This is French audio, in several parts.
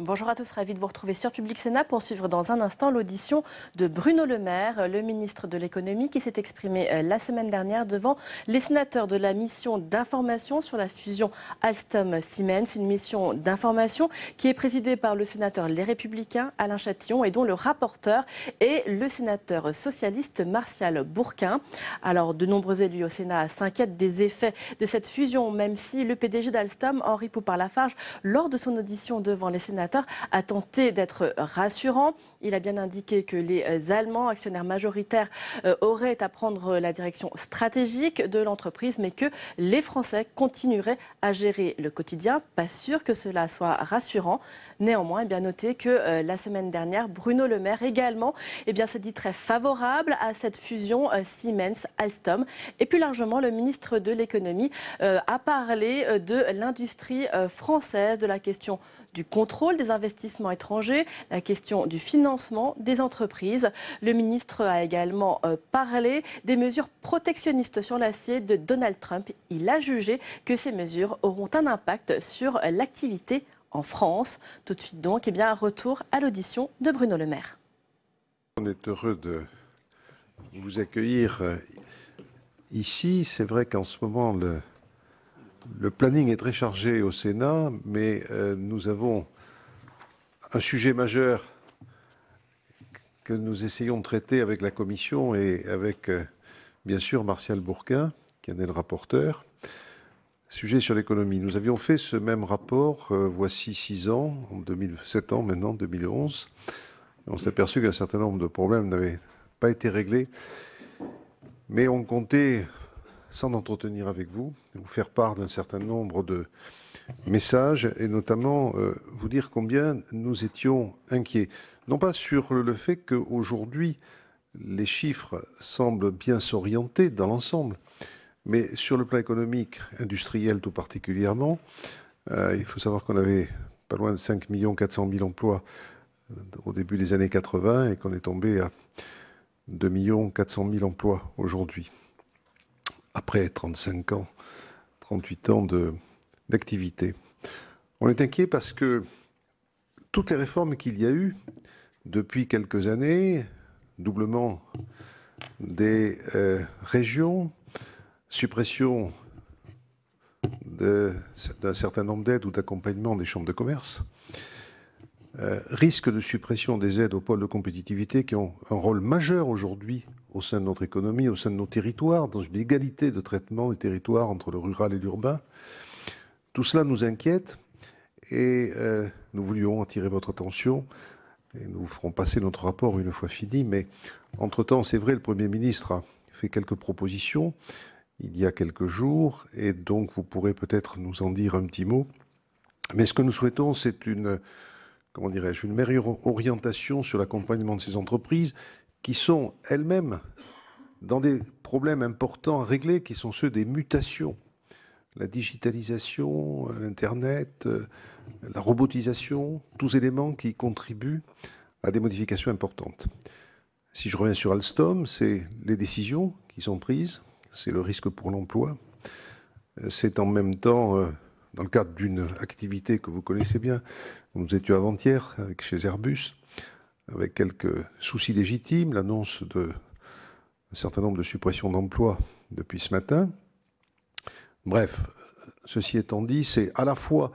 Bonjour à tous, ravi de vous retrouver sur Public Sénat pour suivre dans un instant l'audition de Bruno Le Maire, le ministre de l'économie qui s'est exprimé la semaine dernière devant les sénateurs de la mission d'information sur la fusion Alstom-Siemens, une mission d'information qui est présidée par le sénateur Les Républicains Alain Châtillon et dont le rapporteur est le sénateur socialiste Martial Bourquin. Alors de nombreux élus au Sénat s'inquiètent des effets de cette fusion, même si le PDG d'Alstom, Henri Poupart-Lafarge, lors de son audition devant les sénateurs, a tenté d'être rassurant. Il a bien indiqué que les Allemands, actionnaires majoritaires, auraient à prendre la direction stratégique de l'entreprise, mais que les Français continueraient à gérer le quotidien. Pas sûr que cela soit rassurant. Néanmoins, bien noter que la semaine dernière, Bruno Le Maire également s'est dit très favorable à cette fusion Siemens-Alstom. Et plus largement, le ministre de l'économie a parlé de l'industrie française, de la question du contrôle des investissements étrangers, la question du financement des entreprises. Le ministre a également parlé des mesures protectionnistes sur l'acier de Donald Trump. Il a jugé que ces mesures auront un impact sur l'activité en France. Tout de suite donc, un retour à l'audition de Bruno Le Maire. On est heureux de vous accueillir ici. C'est vrai qu'en ce moment, le planning est très chargé au Sénat, mais nous avons un sujet majeur que nous essayons de traiter avec la Commission et avec, bien sûr, Martial Bourquin, qui en est le rapporteur. Sujet sur l'économie. Nous avions fait ce même rapport voici 6 ans, 7 ans maintenant, 2011. On s'est aperçu qu'un certain nombre de problèmes n'avaient pas été réglés. Mais on comptait, sans entretenir avec vous, vous faire part d'un certain nombre de messages et notamment vous dire combien nous étions inquiets. Non pas sur le fait qu'aujourd'hui, les chiffres semblent bien s'orienter dans l'ensemble, mais sur le plan économique, industriel tout particulièrement, il faut savoir qu'on avait pas loin de 5 400 000 emplois au début des années 80 et qu'on est tombé à 2 400 000 emplois aujourd'hui, après 35 ans, 38 ans d'activité. On est inquiet parce que toutes les réformes qu'il y a eu depuis quelques années, doublement des régions, suppression d'un certain nombre d'aides ou d'accompagnement des chambres de commerce, risque de suppression des aides aux pôles de compétitivité qui ont un rôle majeur aujourd'hui au sein de notre économie, au sein de nos territoires, dans une égalité de traitement des territoires entre le rural et l'urbain. Tout cela nous inquiète et nous voulions attirer votre attention et nous ferons passer notre rapport une fois fini. Mais entre-temps, c'est vrai, le Premier ministre a fait quelques propositions il y a quelques jours et donc vous pourrez peut-être nous en dire un petit mot. Mais ce que nous souhaitons, c'est une meilleure orientation sur l'accompagnement de ces entreprises qui sont elles-mêmes dans des problèmes importants à régler, qui sont ceux des mutations. La digitalisation, l'Internet, la robotisation, tous éléments qui contribuent à des modifications importantes. Si je reviens sur Alstom, c'est les décisions qui sont prises, c'est le risque pour l'emploi, c'est en même temps, dans le cadre d'une activité que vous connaissez bien, nous étions avant-hier chez Airbus, avec quelques soucis légitimes, l'annonce d'un certain nombre de suppressions d'emplois depuis ce matin. Bref, ceci étant dit, c'est à la fois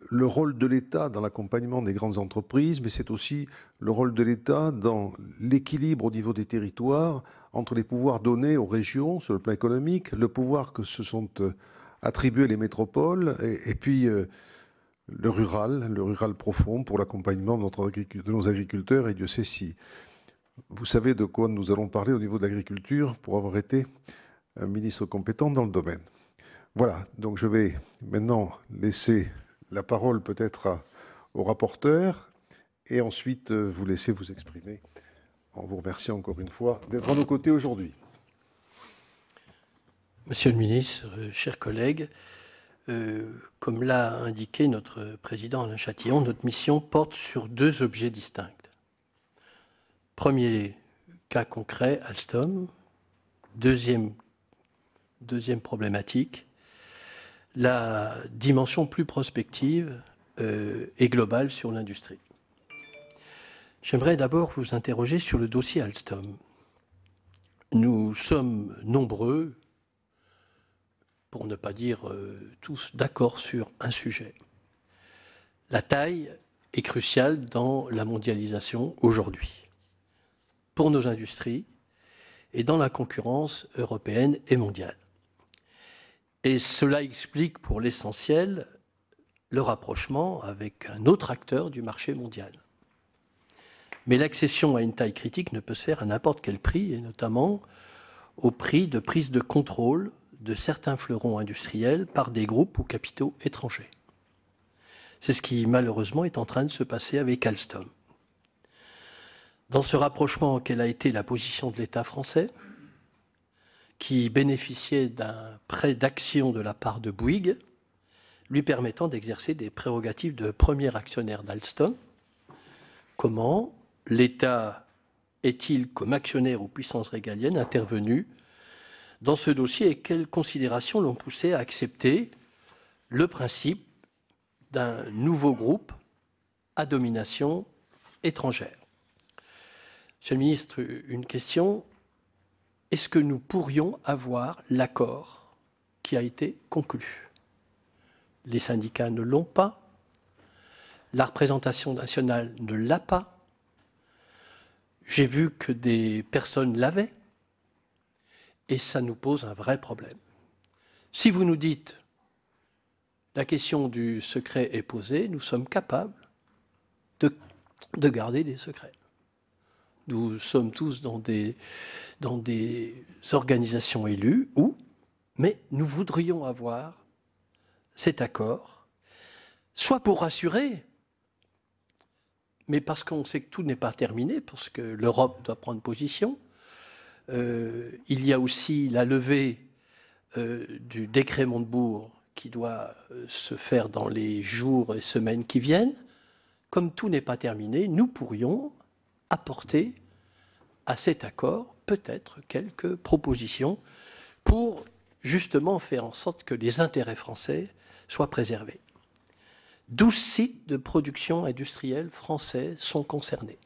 le rôle de l'État dans l'accompagnement des grandes entreprises, mais c'est aussi le rôle de l'État dans l'équilibre au niveau des territoires entre les pouvoirs donnés aux régions sur le plan économique, le pouvoir que se sont attribués les métropoles, et puis le rural profond pour l'accompagnement de nos agriculteurs. Et Dieu sait si vous savez de quoi nous allons parler au niveau de l'agriculture pour avoir été un ministre compétent dans le domaine. Voilà, donc je vais maintenant laisser la parole peut-être au rapporteur et ensuite vous laisser vous exprimer en vous remerciant encore une fois d'être à nos côtés aujourd'hui. Monsieur le ministre, chers collègues, comme l'a indiqué notre président Alain Châtillon, notre mission porte sur deux objets distincts. Premier cas concret, Alstom. Deuxième problématique, la dimension plus prospective et globale sur l'industrie. J'aimerais d'abord vous interroger sur le dossier Alstom. Nous sommes nombreux, pour ne pas dire tous, d'accord sur un sujet. La taille est cruciale dans la mondialisation aujourd'hui, pour nos industries et dans la concurrence européenne et mondiale. Et cela explique pour l'essentiel le rapprochement avec un autre acteur du marché mondial. Mais l'accession à une taille critique ne peut se faire à n'importe quel prix, et notamment au prix de prise de contrôle de certains fleurons industriels par des groupes ou capitaux étrangers. C'est ce qui, malheureusement, est en train de se passer avec Alstom. Dans ce rapprochement, quelle a été la position de l'État français, qui bénéficiait d'un prêt d'action de la part de Bouygues, lui permettant d'exercer des prérogatives de premier actionnaire d'Alstom? Comment l'État est-il, comme actionnaire ou puissance régalienne, intervenu dans ce dossier et quelles considérations l'ont poussé à accepter le principe d'un nouveau groupe à domination étrangère? Monsieur le ministre, une question. Est-ce que nous pourrions avoir l'accord qui a été conclu? Les syndicats ne l'ont pas. La représentation nationale ne l'a pas. J'ai vu que des personnes l'avaient. Et ça nous pose un vrai problème. Si vous nous dites la question du secret est posée, nous sommes capables de garder des secrets. Nous sommes tous dans des organisations élues mais nous voudrions avoir cet accord, soit pour rassurer, mais parce qu'on sait que tout n'est pas terminé, parce que l'Europe doit prendre position. Il y a aussi la levée du décret Montebourg qui doit se faire dans les jours et semaines qui viennent. Comme tout n'est pas terminé, nous pourrions apporter à cet accord peut-être quelques propositions pour justement faire en sorte que les intérêts français soient préservés. 12 sites de production industrielle français sont concernés.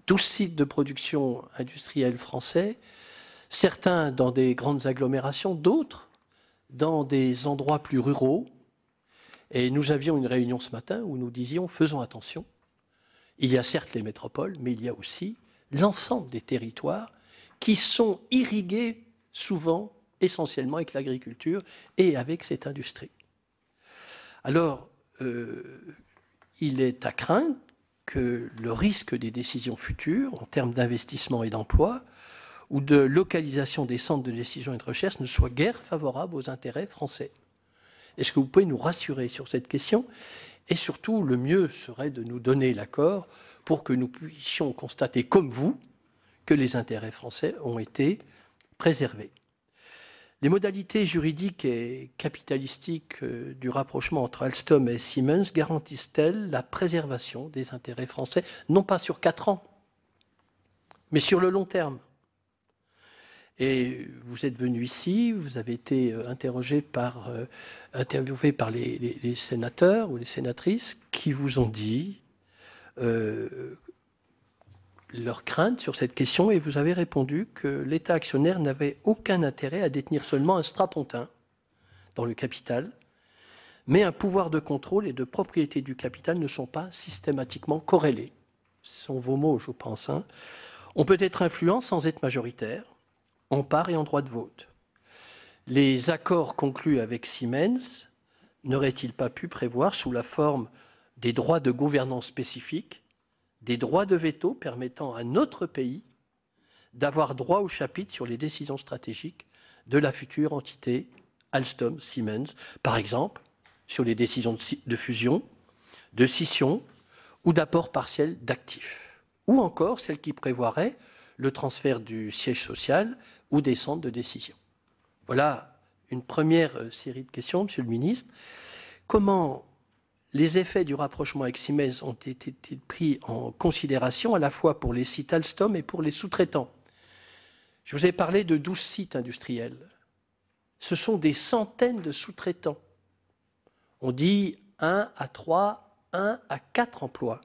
12 sites de production industrielle français, certains dans des grandes agglomérations, d'autres dans des endroits plus ruraux. Et nous avions une réunion ce matin où nous disions « faisons attention ». Il y a certes les métropoles, mais il y a aussi l'ensemble des territoires qui sont irrigués souvent, essentiellement avec l'agriculture et avec cette industrie. Alors, il est à craindre que le risque des décisions futures, en termes d'investissement et d'emploi, ou de localisation des centres de décision et de recherche, ne soit guère favorable aux intérêts français. Est-ce que vous pouvez nous rassurer sur cette question ? Et surtout, le mieux serait de nous donner l'accord pour que nous puissions constater, comme vous, que les intérêts français ont été préservés. Les modalités juridiques et capitalistiques du rapprochement entre Alstom et Siemens garantissent-elles la préservation des intérêts français, non pas sur 4 ans, mais sur le long terme? Et vous êtes venu ici, vous avez été interviewé par les sénateurs ou les sénatrices qui vous ont dit leur crainte sur cette question, et vous avez répondu que l'État actionnaire n'avait aucun intérêt à détenir seulement un strapontin dans le capital, mais un pouvoir de contrôle et de propriété du capital ne sont pas systématiquement corrélés. Ce sont vos mots, je pense. On peut être influent sans être majoritaire, en part et en droit de vote. Les accords conclus avec Siemens n'auraient-ils pas pu prévoir, sous la forme des droits de gouvernance spécifiques, des droits de veto permettant à notre pays d'avoir droit au chapitre sur les décisions stratégiques de la future entité Alstom-Siemens, par exemple sur les décisions de fusion, de scission ou d'apport partiel d'actifs, ou encore celles qui prévoiraient le transfert du siège social ou des centres de décision. Voilà une première série de questions, Monsieur le Ministre. Comment les effets du rapprochement avec Siemens ont été pris en considération à la fois pour les sites Alstom et pour les sous-traitants? Je vous ai parlé de 12 sites industriels. Ce sont des centaines de sous-traitants. On dit 1 à 3, 1 à 4 emplois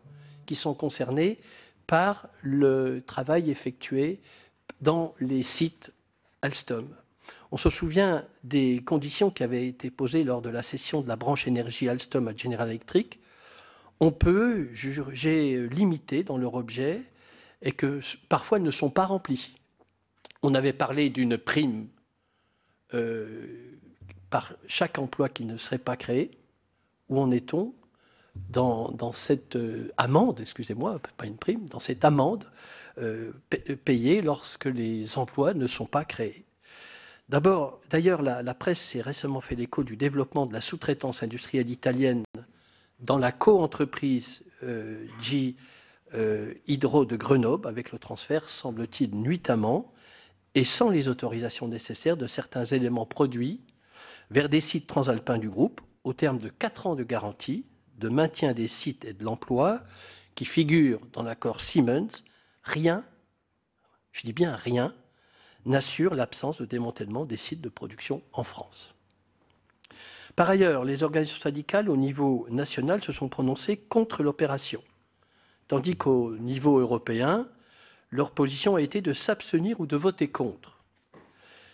qui sont concernés par le travail effectué dans les sites Alstom. On se souvient des conditions qui avaient été posées lors de la cession de la branche énergie Alstom à General Electric. On peut juger limité dans leur objet et que parfois ne sont pas remplis. On avait parlé d'une prime par chaque emploi qui ne serait pas créé. Où en est-on dans cette amende, excusez-moi, pas une prime, dans cette amende payée lorsque les emplois ne sont pas créés? D'ailleurs, la presse s'est récemment fait l'écho du développement de la sous-traitance industrielle italienne dans la co-entreprise G Hydro de Grenoble, avec le transfert, semble-t-il, nuitamment, et sans les autorisations nécessaires de certains éléments produits vers des sites transalpins du groupe, au terme de 4 ans de garantie, de maintien des sites et de l'emploi, qui figurent dans l'accord Siemens. Rien, je dis bien rien, n'assure l'absence de démantèlement des sites de production en France. Par ailleurs, les organisations syndicales au niveau national se sont prononcées contre l'opération, tandis qu'au niveau européen, leur position a été de s'abstenir ou de voter contre.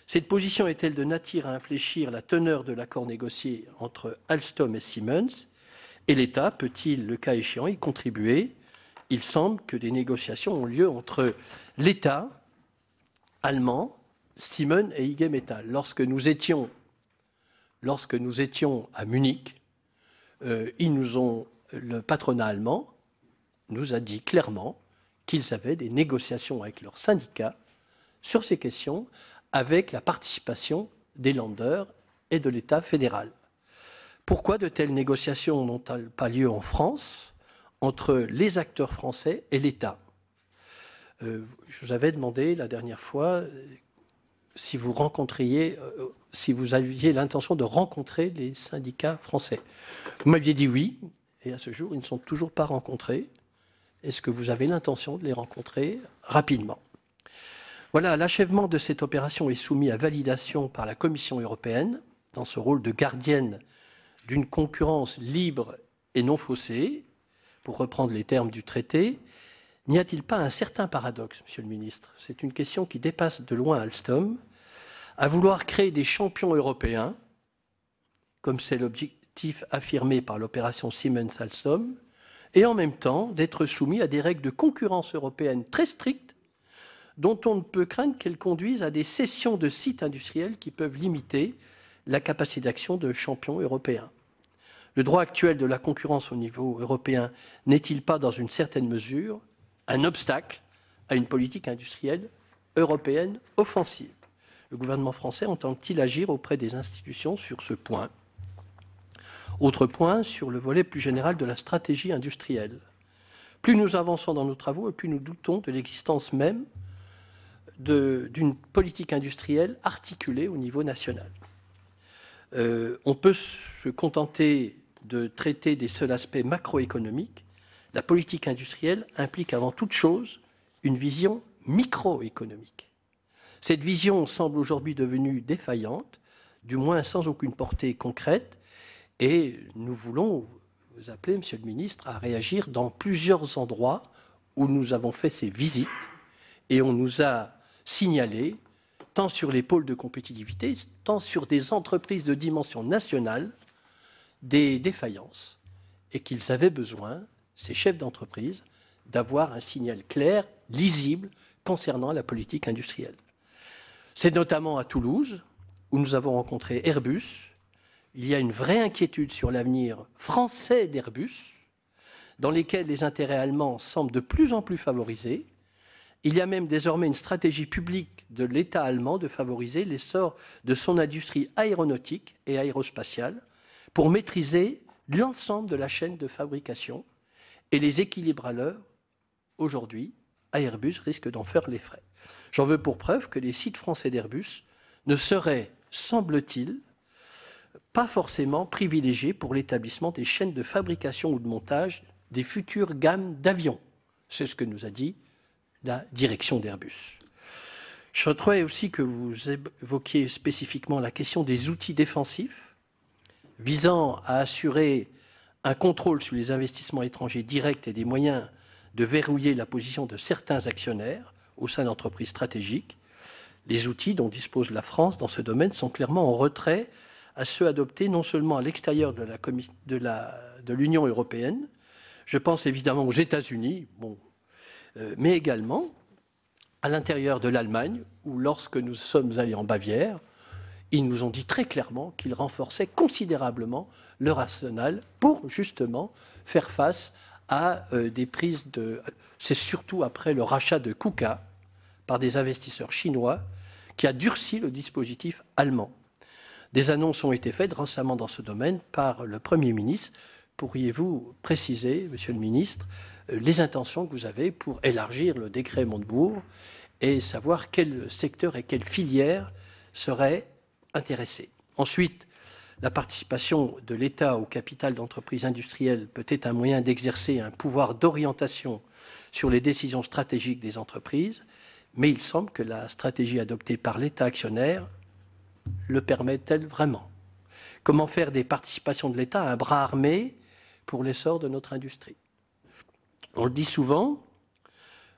Cette position est-elle de nature à infléchir la teneur de l'accord négocié entre Alstom et Siemens? Et l'État peut-il, le cas échéant, y contribuer? Il semble que des négociations ont lieu entre l'État allemand, Siemens et IG Metall. Lorsque nous étions à Munich, le patronat allemand nous a dit clairement qu'ils avaient des négociations avec leurs syndicats sur ces questions, avec la participation des Länder et de l'État fédéral. Pourquoi de telles négociations n'ont-elles pas lieu en France entre les acteurs français et l'État? Je vous avais demandé la dernière fois si vous aviez l'intention de rencontrer les syndicats français. Vous m'aviez dit oui, et à ce jour, ils ne sont toujours pas rencontrés. Est-ce que vous avez l'intention de les rencontrer rapidement? Voilà, l'achèvement de cette opération est soumis à validation par la Commission européenne, dans ce rôle de gardienne d'une concurrence libre et non faussée, pour reprendre les termes du traité. N'y a-t-il pas un certain paradoxe, Monsieur le Ministre? C'est une question qui dépasse de loin Alstom, à vouloir créer des champions européens, comme c'est l'objectif affirmé par l'opération Siemens-Alstom, et en même temps d'être soumis à des règles de concurrence européenne très strictes, dont on ne peut craindre qu'elles conduisent à des cessions de sites industriels qui peuvent limiter la capacité d'action de champions européens. Le droit actuel de la concurrence au niveau européen n'est-il pas, dans une certaine mesure, un obstacle à une politique industrielle européenne offensive? Le gouvernement français entend-il agir auprès des institutions sur ce point? Autre point, sur le volet plus général de la stratégie industrielle. Plus nous avançons dans nos travaux et plus nous doutons de l'existence même d'une politique industrielle articulée au niveau national. On peut se contenter de traiter des seuls aspects macroéconomiques. La politique industrielle implique avant toute chose une vision microéconomique. Cette vision semble aujourd'hui devenue défaillante, du moins sans aucune portée concrète, et nous voulons vous appeler, Monsieur le Ministre, à réagir dans plusieurs endroits où nous avons fait ces visites et on nous a signalé, tant sur les pôles de compétitivité, tant sur des entreprises de dimension nationale, des défaillances, et qu'ils avaient besoin, ces chefs d'entreprise, d'avoir un signal clair, lisible, concernant la politique industrielle. C'est notamment à Toulouse, où nous avons rencontré Airbus. Il y a une vraie inquiétude sur l'avenir français d'Airbus, dans lesquels les intérêts allemands semblent de plus en plus favorisés. Il y a même désormais une stratégie publique de l'État allemand de favoriser l'essor de son industrie aéronautique et aérospatiale pour maîtriser l'ensemble de la chaîne de fabrication, et les équilibres à l'heure, aujourd'hui, à Airbus risquent d'en faire les frais. J'en veux pour preuve que les sites français d'Airbus ne seraient semble-t-il, pas forcément privilégié pour l'établissement des chaînes de fabrication ou de montage des futures gammes d'avions. C'est ce que nous a dit la direction d'Airbus. Je souhaiterais aussi que vous évoquiez spécifiquement la question des outils défensifs visant à assurer un contrôle sur les investissements étrangers directs et des moyens de verrouiller la position de certains actionnaires au sein d'entreprises stratégiques. Les outils dont dispose la France dans ce domaine sont clairement en retrait à ceux adoptés non seulement à l'extérieur de l'Union européenne, je pense évidemment aux États-Unis, mais également à l'intérieur de l'Allemagne, où lorsque nous sommes allés en Bavière, ils nous ont dit très clairement qu'ils renforçaient considérablement leur arsenal pour justement faire face à des prises de... C'est surtout après le rachat de KUKA par des investisseurs chinois qui a durci le dispositif allemand. Des annonces ont été faites récemment dans ce domaine par le Premier ministre. Pourriez-vous préciser, Monsieur le ministre, les intentions que vous avez pour élargir le décret Montebourg et savoir quel secteur et quelle filière seraient intéressés? Ensuite, la participation de l'État au capital d'entreprises industrielles peut être un moyen d'exercer un pouvoir d'orientation sur les décisions stratégiques des entreprises, mais il semble que la stratégie adoptée par l'État actionnaire le permet-elle vraiment? Comment faire des participations de l'État un bras armé pour l'essor de notre industrie? On le dit souvent,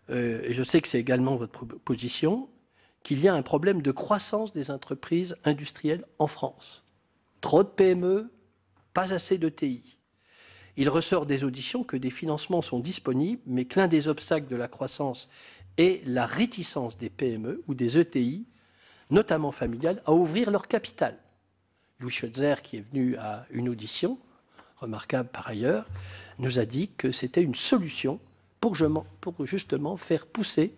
et je sais que c'est également votre position, qu'il y a un problème de croissance des entreprises industrielles en France. Trop de PME, pas assez de TI. Il ressort des auditions que des financements sont disponibles, mais que l'un des obstacles de la croissance est la réticence des PME ou des ETI, notamment familiales, à ouvrir leur capital. Louis Schutzer, qui est venu à une audition, remarquable par ailleurs, nous a dit que c'était une solution pour justement faire pousser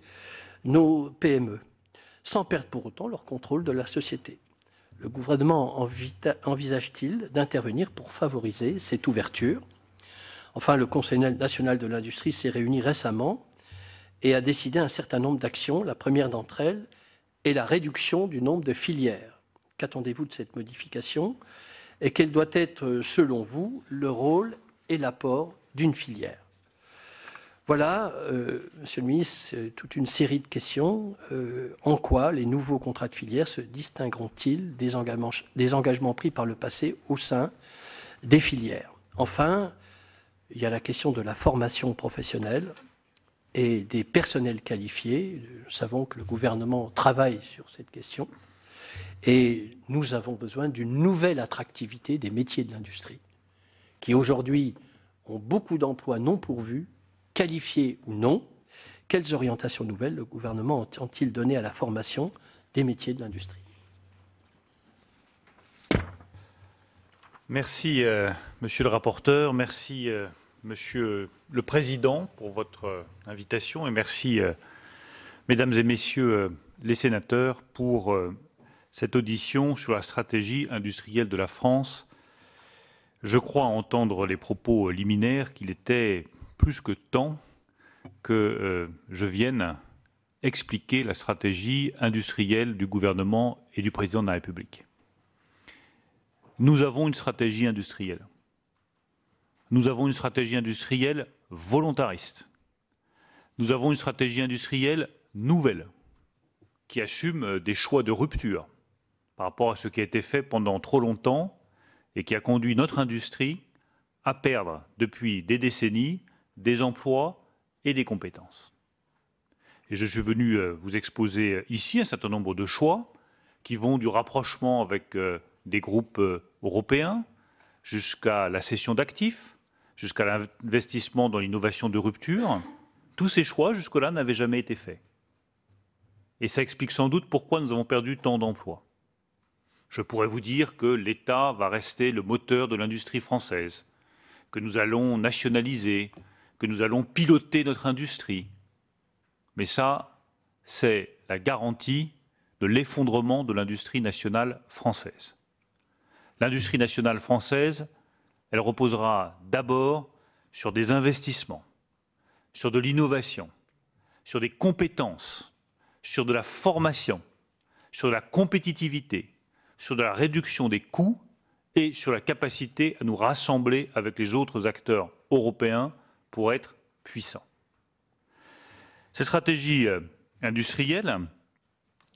nos PME, sans perdre pour autant leur contrôle de la société. Le gouvernement envisage-t-il d'intervenir pour favoriser cette ouverture? Enfin, le Conseil national de l'industrie s'est réuni récemment et a décidé un certain nombre d'actions. La première d'entre elles est la réduction du nombre de filières. Qu'attendez-vous de cette modification? Et quel doit être, selon vous, le rôle et l'apport d'une filière? Voilà, Monsieur le ministre, toute une série de questions. En quoi les nouveaux contrats de filière se distingueront-ils des engagements pris par le passé au sein des filières? Enfin, il y a la question de la formation professionnelle et des personnels qualifiés. Nous savons que le gouvernement travaille sur cette question et nous avons besoin d'une nouvelle attractivité des métiers de l'industrie qui aujourd'hui ont beaucoup d'emplois non pourvus, qualifiés ou non. Quelles orientations nouvelles le gouvernement entend-il donner à la formation des métiers de l'industrie? Merci, monsieur le rapporteur. Merci, monsieur le président, pour votre invitation. Et merci, mesdames et messieurs les sénateurs, pour cette audition sur la stratégie industrielle de la France. Je crois entendre les propos liminaires qu'il était plus que temps que je vienne expliquer la stratégie industrielle du gouvernement et du président de la République. Nous avons une stratégie industrielle. Nous avons une stratégie industrielle volontariste. Nous avons une stratégie industrielle nouvelle qui assume des choix de rupture par rapport à ce qui a été fait pendant trop longtemps et qui a conduit notre industrie à perdre depuis des décennies des emplois et des compétences. Et je suis venu vous exposer ici un certain nombre de choix qui vont du rapprochement avec des groupes européens jusqu'à la cession d'actifs, jusqu'à l'investissement dans l'innovation de rupture. Tous ces choix jusque-là n'avaient jamais été faits. Et ça explique sans doute pourquoi nous avons perdu tant d'emplois. Je pourrais vous dire que l'État va rester le moteur de l'industrie française, que nous allons nationaliser, que nous allons piloter notre industrie. Mais ça, c'est la garantie de l'effondrement de l'industrie nationale française. L'industrie nationale française, elle reposera d'abord sur des investissements, sur de l'innovation, sur des compétences, sur de la formation, sur de la compétitivité, sur de la réduction des coûts et sur la capacité à nous rassembler avec les autres acteurs européens pour être puissants. Cette stratégie industrielle,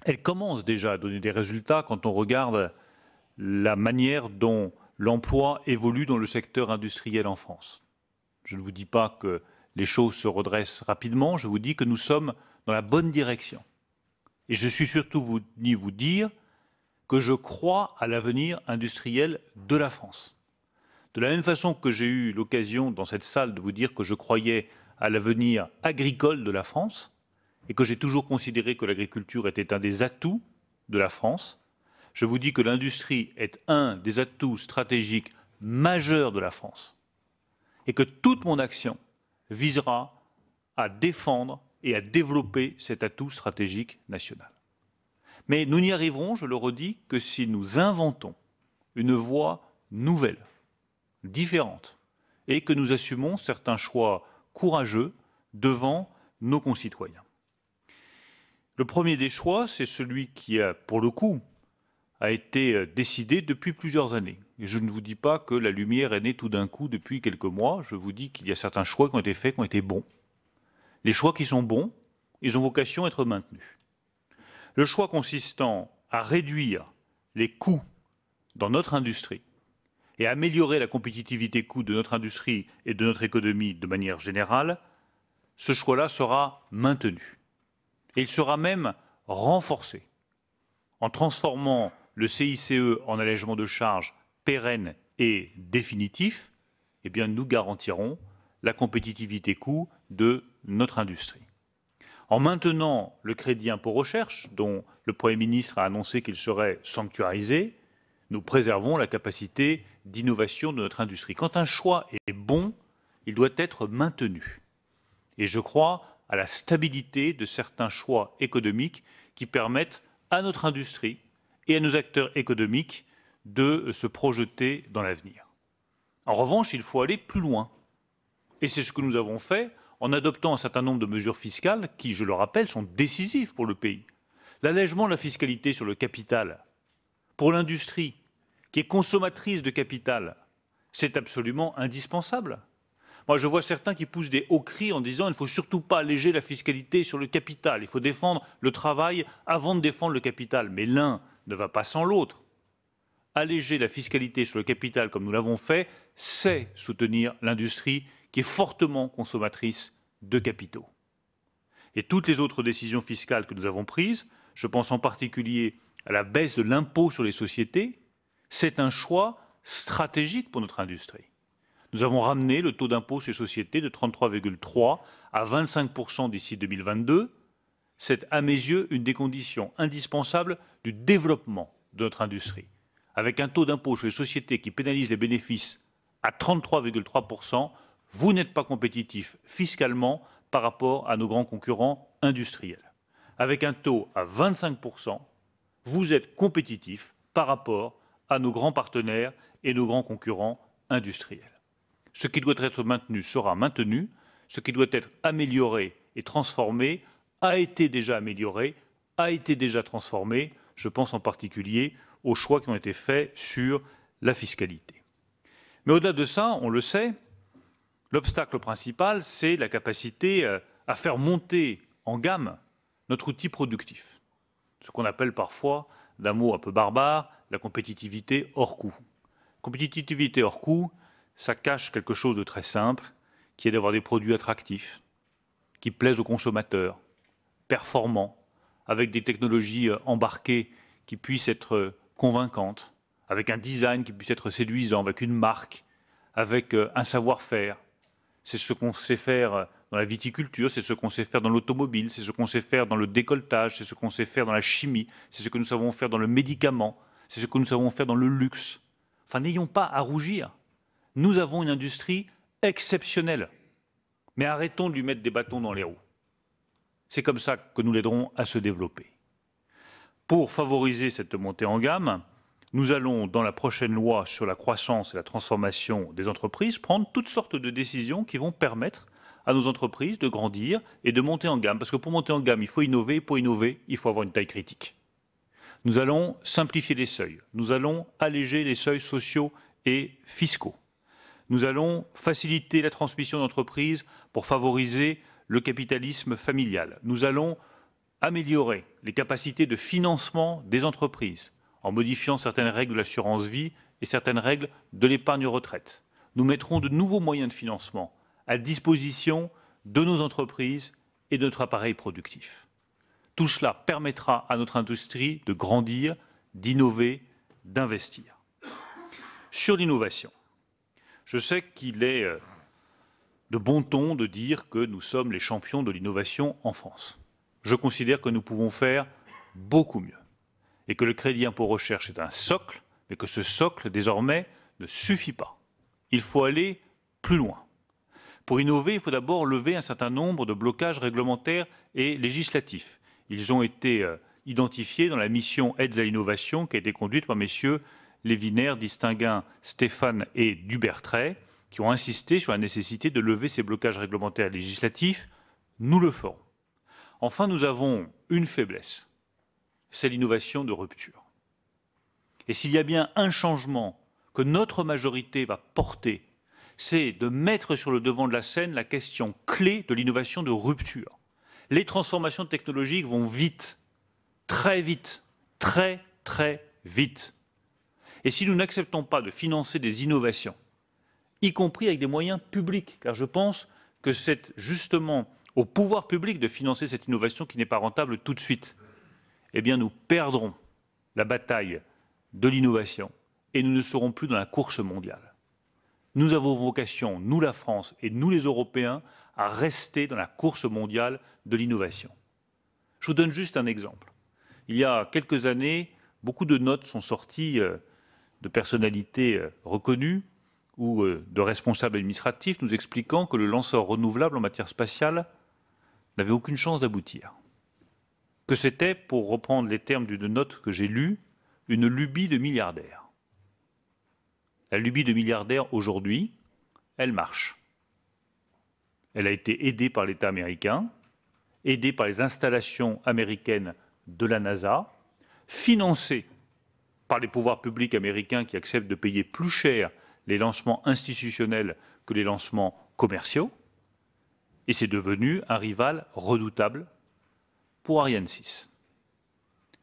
elle commence déjà à donner des résultats quand on regarde la manière dont l'emploi évolue dans le secteur industriel en France. Je ne vous dis pas que les choses se redressent rapidement, je vous dis que nous sommes dans la bonne direction. Et je suis surtout venu vous dire que je crois à l'avenir industriel de la France. De la même façon que j'ai eu l'occasion dans cette salle de vous dire que je croyais à l'avenir agricole de la France et que j'ai toujours considéré que l'agriculture était un des atouts de la France, je vous dis que l'industrie est un des atouts stratégiques majeurs de la France et que toute mon action visera à défendre et à développer cet atout stratégique national. Mais nous n'y arriverons, je le redis, que si nous inventons une voie nouvelle, différente, et que nous assumons certains choix courageux devant nos concitoyens. Le premier des choix, c'est celui qui, pour le coup, a été décidé depuis plusieurs années. Et je ne vous dis pas que la lumière est née tout d'un coup depuis quelques mois, je vous dis qu'il y a certains choix qui ont été faits, qui ont été bons. Les choix qui sont bons, ils ont vocation à être maintenus. Le choix consistant à réduire les coûts dans notre industrie et à améliorer la compétitivité coût de notre industrie et de notre économie de manière générale, ce choix-là sera maintenu. Et il sera même renforcé en transformant le CICE en allègement de charges pérenne et définitif. Eh bien, nous garantirons la compétitivité coût de notre industrie. En maintenant le crédit impôt recherche, dont le Premier ministre a annoncé qu'il serait sanctuarisé, nous préservons la capacité d'innovation de notre industrie. Quand un choix est bon, il doit être maintenu. Et je crois à la stabilité de certains choix économiques qui permettent à notre industrie et à nos acteurs économiques de se projeter dans l'avenir. En revanche, il faut aller plus loin. Et c'est ce que nous avons fait en adoptant un certain nombre de mesures fiscales qui, je le rappelle, sont décisives pour le pays. L'allègement de la fiscalité sur le capital, pour l'industrie, qui est consommatrice de capital, c'est absolument indispensable. Moi, je vois certains qui poussent des hauts cris en disant « il ne faut surtout pas alléger la fiscalité sur le capital, il faut défendre le travail avant de défendre le capital ». Mais l'un ne va pas sans l'autre. Alléger la fiscalité sur le capital, comme nous l'avons fait, c'est soutenir l'industrie qui est fortement consommatrice de capitaux. Et toutes les autres décisions fiscales que nous avons prises, je pense en particulier à la baisse de l'impôt sur les sociétés, c'est un choix stratégique pour notre industrie. Nous avons ramené le taux d'impôt sur les sociétés de 33,3 à 25% d'ici 2022. C'est, à mes yeux, une des conditions indispensables du développement de notre industrie. Avec un taux d'impôt sur les sociétés qui pénalise les bénéfices à 33,3%, vous n'êtes pas compétitif fiscalement par rapport à nos grands concurrents industriels. Avec un taux à 25%, vous êtes compétitif par rapport à nos grands partenaires et nos grands concurrents industriels. Ce qui doit être maintenu sera maintenu, ce qui doit être amélioré et transformé a été déjà amélioré, a été déjà transformé. Je pense en particulier aux choix qui ont été faits sur la fiscalité. Mais au-delà de ça, on le sait, l'obstacle principal, c'est la capacité à faire monter en gamme notre outil productif. Ce qu'on appelle parfois, d'un mot un peu barbare, la compétitivité hors coût. Compétitivité hors coût, ça cache quelque chose de très simple, qui est d'avoir des produits attractifs, qui plaisent aux consommateurs, performants, avec des technologies embarquées qui puissent être convaincantes, avec un design qui puisse être séduisant, avec une marque, avec un savoir-faire. C'est ce qu'on sait faire dans la viticulture, c'est ce qu'on sait faire dans l'automobile, c'est ce qu'on sait faire dans le décolletage, c'est ce qu'on sait faire dans la chimie, c'est ce que nous savons faire dans le médicament, c'est ce que nous savons faire dans le luxe. Enfin, n'ayons pas à rougir. Nous avons une industrie exceptionnelle. Mais arrêtons de lui mettre des bâtons dans les roues. C'est comme ça que nous l'aiderons à se développer. Pour favoriser cette montée en gamme, nous allons, dans la prochaine loi sur la croissance et la transformation des entreprises, prendre toutes sortes de décisions qui vont permettre à nos entreprises de grandir et de monter en gamme. Parce que pour monter en gamme, il faut innover. Pour innover, il faut avoir une taille critique. Nous allons simplifier les seuils. Nous allons alléger les seuils sociaux et fiscaux. Nous allons faciliter la transmission d'entreprises pour favoriser le capitalisme familial. Nous allons améliorer les capacités de financement des entreprises en modifiant certaines règles de l'assurance vie et certaines règles de l'épargne retraite. Nous mettrons de nouveaux moyens de financement à disposition de nos entreprises et de notre appareil productif. Tout cela permettra à notre industrie de grandir, d'innover, d'investir. Sur l'innovation, je sais qu'il est de bon ton de dire que nous sommes les champions de l'innovation en France. Je considère que nous pouvons faire beaucoup mieux et que le crédit impôt recherche est un socle, mais que ce socle, désormais, ne suffit pas. Il faut aller plus loin. Pour innover, il faut d'abord lever un certain nombre de blocages réglementaires et législatifs. Ils ont été identifiés dans la mission Aides à l'innovation qui a été conduite par messieurs Lévinaire, Distinguin, Stéphane et Dubertret, qui ont insisté sur la nécessité de lever ces blocages réglementaires et législatifs. Nous le ferons. Enfin, nous avons une faiblesse, c'est l'innovation de rupture. Et s'il y a bien un changement que notre majorité va porter, c'est de mettre sur le devant de la scène la question clé de l'innovation de rupture. Les transformations technologiques vont vite, très vite, très vite. Et si nous n'acceptons pas de financer des innovations, y compris avec des moyens publics, car je pense que c'est justement au pouvoir public de financer cette innovation qui n'est pas rentable tout de suite, eh bien nous perdrons la bataille de l'innovation et nous ne serons plus dans la course mondiale. Nous avons vocation, nous la France et nous les Européens, à rester dans la course mondiale de l'innovation. Je vous donne juste un exemple. Il y a quelques années, beaucoup de notes sont sorties de personnalités reconnues ou de responsables administratifs nous expliquant que le lanceur renouvelable en matière spatiale n'avait aucune chance d'aboutir. Que c'était, pour reprendre les termes d'une note que j'ai lue, une lubie de milliardaire. La lubie de milliardaire, aujourd'hui, elle marche. Elle a été aidée par l'État américain, aidée par les installations américaines de la NASA, financée par les pouvoirs publics américains qui acceptent de payer plus cher les lancements institutionnels que les lancements commerciaux, et c'est devenu un rival redoutable pour Ariane 6.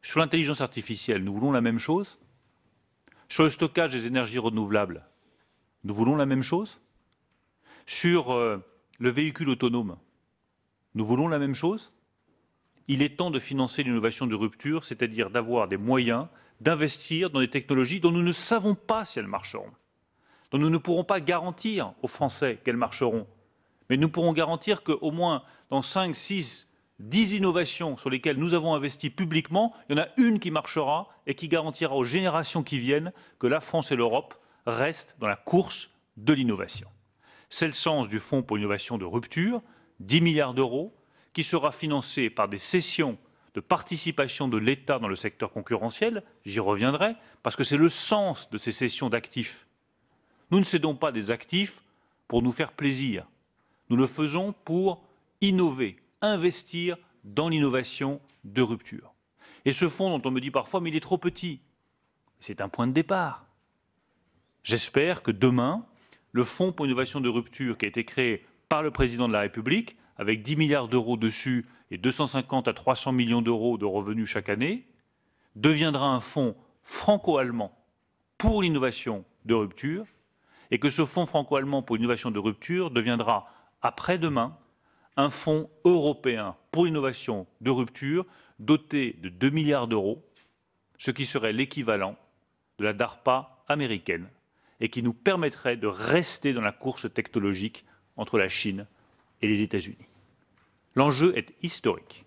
Sur l'intelligence artificielle, nous voulons la même chose. Sur le stockage des énergies renouvelables, nous voulons la même chose. Sur le véhicule autonome, nous voulons la même chose. Il est temps de financer l'innovation de rupture, c'est-à-dire d'avoir des moyens d'investir dans des technologies dont nous ne savons pas si elles marcheront, dont nous ne pourrons pas garantir aux Français qu'elles marcheront. Mais nous pourrons garantir qu'au moins dans 5, 6, 10 innovations sur lesquelles nous avons investi publiquement, il y en a une qui marchera et qui garantira aux générations qui viennent que la France et l'Europe restent dans la course de l'innovation. C'est le sens du Fonds pour l'innovation de rupture, 10 milliards d'euros, qui sera financé par des cessions de participation de l'État dans le secteur concurrentiel. J'y reviendrai, parce que c'est le sens de ces cessions d'actifs. Nous ne cédons pas des actifs pour nous faire plaisir. Nous le faisons pour innover, investir dans l'innovation de rupture. Et ce fonds dont on me dit parfois, mais il est trop petit, c'est un point de départ. J'espère que demain, le Fonds pour l'innovation de rupture qui a été créé par le Président de la République, avec 10 milliards d'euros dessus et 250 à 300 millions d'euros de revenus chaque année, deviendra un fonds franco-allemand pour l'innovation de rupture, et que ce fonds franco-allemand pour l'innovation de rupture deviendra après-demain un fonds européen pour l'innovation de rupture doté de 2 milliards d'euros, ce qui serait l'équivalent de la DARPA américaine et qui nous permettrait de rester dans la course technologique entre la Chine et les États-Unis. L'enjeu est historique.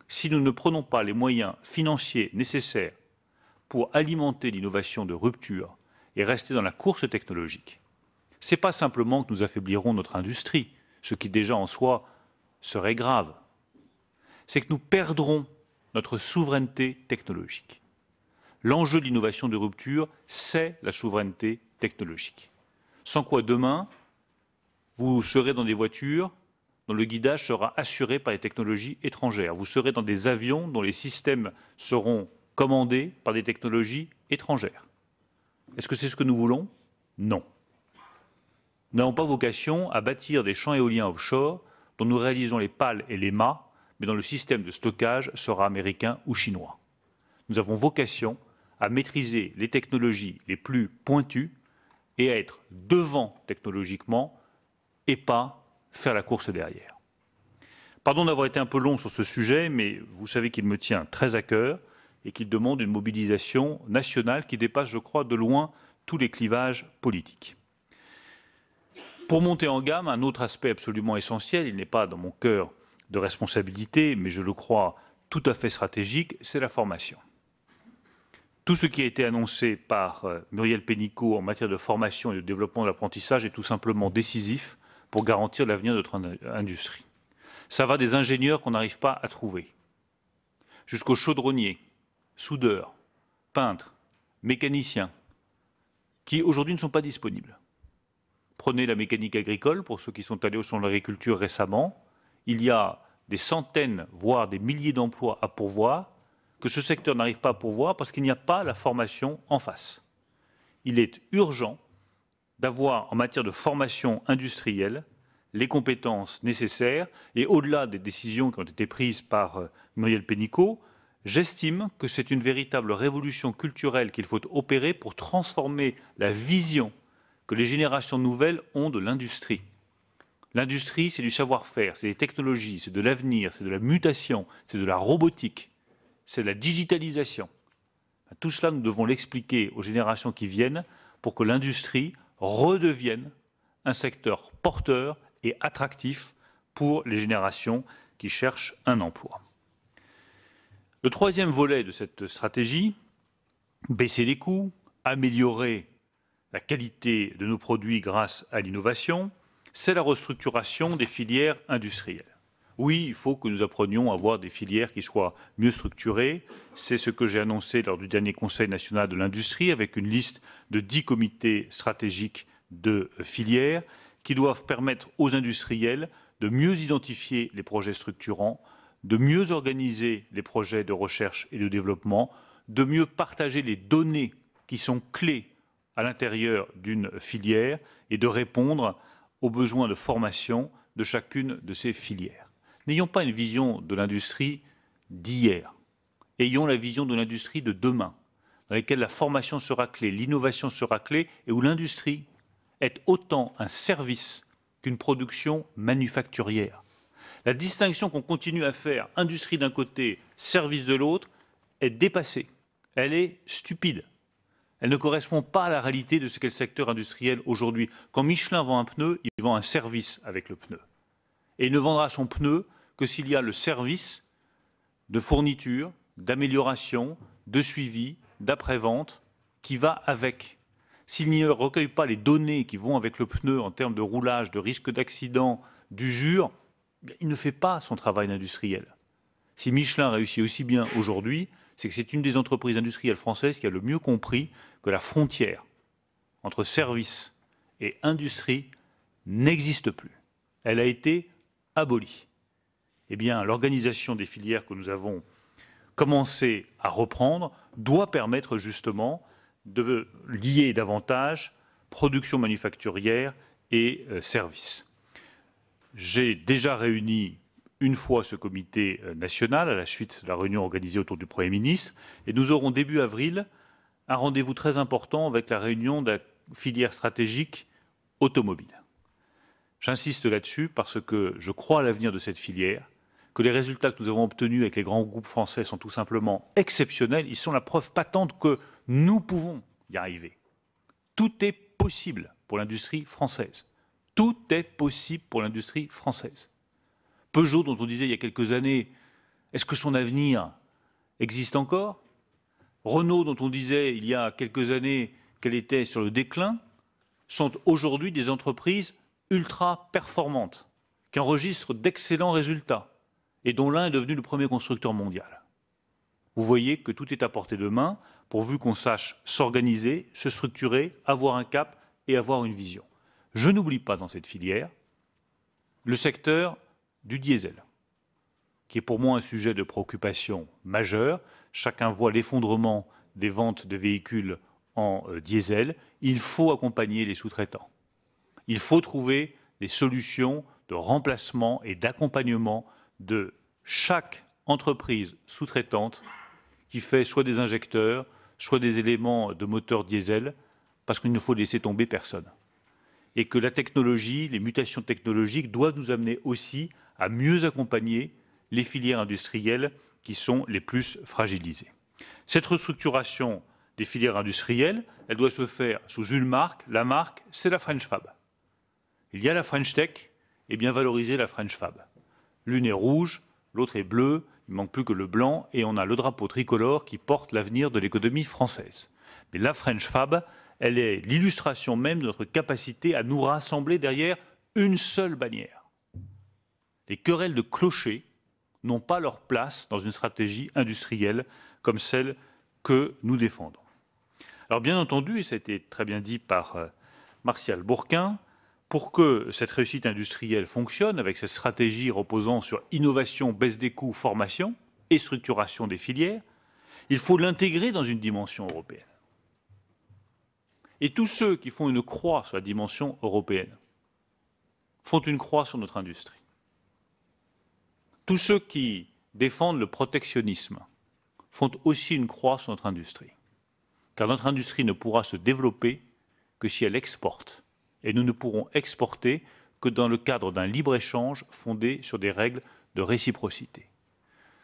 Si nous ne prenons pas les moyens financiers nécessaires pour alimenter l'innovation de rupture et rester dans la course technologique, ce n'est pas simplement que nous affaiblirons notre industrie, ce qui déjà en soi serait grave. C'est que nous perdrons notre souveraineté technologique. L'enjeu de l'innovation de rupture, c'est la souveraineté technologique. Sans quoi demain, vous serez dans des voitures dont le guidage sera assuré par les technologies étrangères. Vous serez dans des avions dont les systèmes seront commandés par des technologies étrangères. Est-ce que c'est ce que nous voulons? Non. Nous n'avons pas vocation à bâtir des champs éoliens offshore dont nous réalisons les pales et les mâts, mais dont le système de stockage sera américain ou chinois. Nous avons vocation à maîtriser les technologies les plus pointues et à être devant technologiquement et pas faire la course derrière. Pardon d'avoir été un peu long sur ce sujet, mais vous savez qu'il me tient très à cœur et qu'il demande une mobilisation nationale qui dépasse, je crois, de loin tous les clivages politiques. Pour monter en gamme, un autre aspect absolument essentiel, il n'est pas dans mon cœur de responsabilité, mais je le crois tout à fait stratégique, c'est la formation. Tout ce qui a été annoncé par Muriel Pénicaud en matière de formation et de développement de l'apprentissage est tout simplement décisif pour garantir l'avenir de notre industrie. Ça va des ingénieurs qu'on n'arrive pas à trouver, jusqu'aux chaudronniers, soudeurs, peintres, mécaniciens, qui aujourd'hui ne sont pas disponibles. Prenez la mécanique agricole, pour ceux qui sont allés au salon de l'agriculture récemment, il y a des centaines, voire des milliers d'emplois à pourvoir, que ce secteur n'arrive pas à pourvoir parce qu'il n'y a pas la formation en face. Il est urgent d'avoir, en matière de formation industrielle, les compétences nécessaires, et au-delà des décisions qui ont été prises par Muriel Pénicaud, j'estime que c'est une véritable révolution culturelle qu'il faut opérer pour transformer la vision que les générations nouvelles ont de l'industrie. L'industrie, c'est du savoir-faire, c'est des technologies, c'est de l'avenir, c'est de la mutation, c'est de la robotique, c'est de la digitalisation. Tout cela, nous devons l'expliquer aux générations qui viennent pour que l'industrie redevienne un secteur porteur et attractif pour les générations qui cherchent un emploi. Le troisième volet de cette stratégie, baisser les coûts, améliorer la qualité de nos produits grâce à l'innovation, c'est la restructuration des filières industrielles. Oui, il faut que nous apprenions à avoir des filières qui soient mieux structurées. C'est ce que j'ai annoncé lors du dernier Conseil national de l'industrie, avec une liste de 10 comités stratégiques de filières qui doivent permettre aux industriels de mieux identifier les projets structurants, de mieux organiser les projets de recherche et de développement, de mieux partager les données qui sont clés à l'intérieur d'une filière et de répondre aux besoins de formation de chacune de ces filières. N'ayons pas une vision de l'industrie d'hier, ayons la vision de l'industrie de demain, dans laquelle la formation sera clé, l'innovation sera clé, et où l'industrie est autant un service qu'une production manufacturière. La distinction qu'on continue à faire, industrie d'un côté, service de l'autre, est dépassée, elle est stupide. Elle ne correspond pas à la réalité de ce qu'est le secteur industriel aujourd'hui. Quand Michelin vend un pneu, il vend un service avec le pneu. Et il ne vendra son pneu que s'il y a le service de fourniture, d'amélioration, de suivi, d'après-vente qui va avec. S'il ne recueille pas les données qui vont avec le pneu en termes de roulage, de risque d'accident, d'usure, il ne fait pas son travail industriel. Si Michelin réussit aussi bien aujourd'hui, c'est que c'est une des entreprises industrielles françaises qui a le mieux compris que la frontière entre service et industrie n'existe plus. Elle a été abolie. Eh bien, l'organisation des filières que nous avons commencé à reprendre doit permettre justement de lier davantage production manufacturière et services. J'ai déjà réuni une fois ce comité national à la suite de la réunion organisée autour du Premier ministre, et nous aurons début avril un rendez-vous très important avec la réunion de la filière stratégique automobile. J'insiste là-dessus parce que je crois à l'avenir de cette filière, que les résultats que nous avons obtenus avec les grands groupes français sont tout simplement exceptionnels. Ils sont la preuve patente que nous pouvons y arriver. Tout est possible pour l'industrie française. Tout est possible pour l'industrie française. Peugeot, dont on disait il y a quelques années, est-ce que son avenir existe encore? Renault, dont on disait il y a quelques années qu'elle était sur le déclin, sont aujourd'hui des entreprises ultra performantes, qui enregistrent d'excellents résultats, et dont l'un est devenu le premier constructeur mondial. Vous voyez que tout est à portée de main, pourvu qu'on sache s'organiser, se structurer, avoir un cap et avoir une vision. Je n'oublie pas dans cette filière le secteur du diesel, qui est pour moi un sujet de préoccupation majeure. Chacun voit l'effondrement des ventes de véhicules en diesel. Il faut accompagner les sous-traitants. Il faut trouver des solutions de remplacement et d'accompagnement de chaque entreprise sous-traitante qui fait soit des injecteurs, soit des éléments de moteur diesel, parce qu'il ne faut laisser tomber personne. Et que la technologie, les mutations technologiques doivent nous amener aussi à mieux accompagner les filières industrielles qui sont les plus fragilisées. Cette restructuration des filières industrielles, elle doit se faire sous une marque. La marque, c'est la French Fab. Il y a la French Tech, et bien valoriser la French Fab. L'une est rouge, l'autre est bleue, il ne manque plus que le blanc, et on a le drapeau tricolore qui porte l'avenir de l'économie française. Mais la French Fab, elle est l'illustration même de notre capacité à nous rassembler derrière une seule bannière. Les querelles de clochers n'ont pas leur place dans une stratégie industrielle comme celle que nous défendons. Alors bien entendu, et ça a été très bien dit par Martial Bourquin, pour que cette réussite industrielle fonctionne, avec cette stratégie reposant sur innovation, baisse des coûts, formation et structuration des filières, il faut l'intégrer dans une dimension européenne. Et tous ceux qui font une croix sur la dimension européenne font une croix sur notre industrie. Tous ceux qui défendent le protectionnisme font aussi une croix sur notre industrie. Car notre industrie ne pourra se développer que si elle exporte. Et nous ne pourrons exporter que dans le cadre d'un libre-échange fondé sur des règles de réciprocité.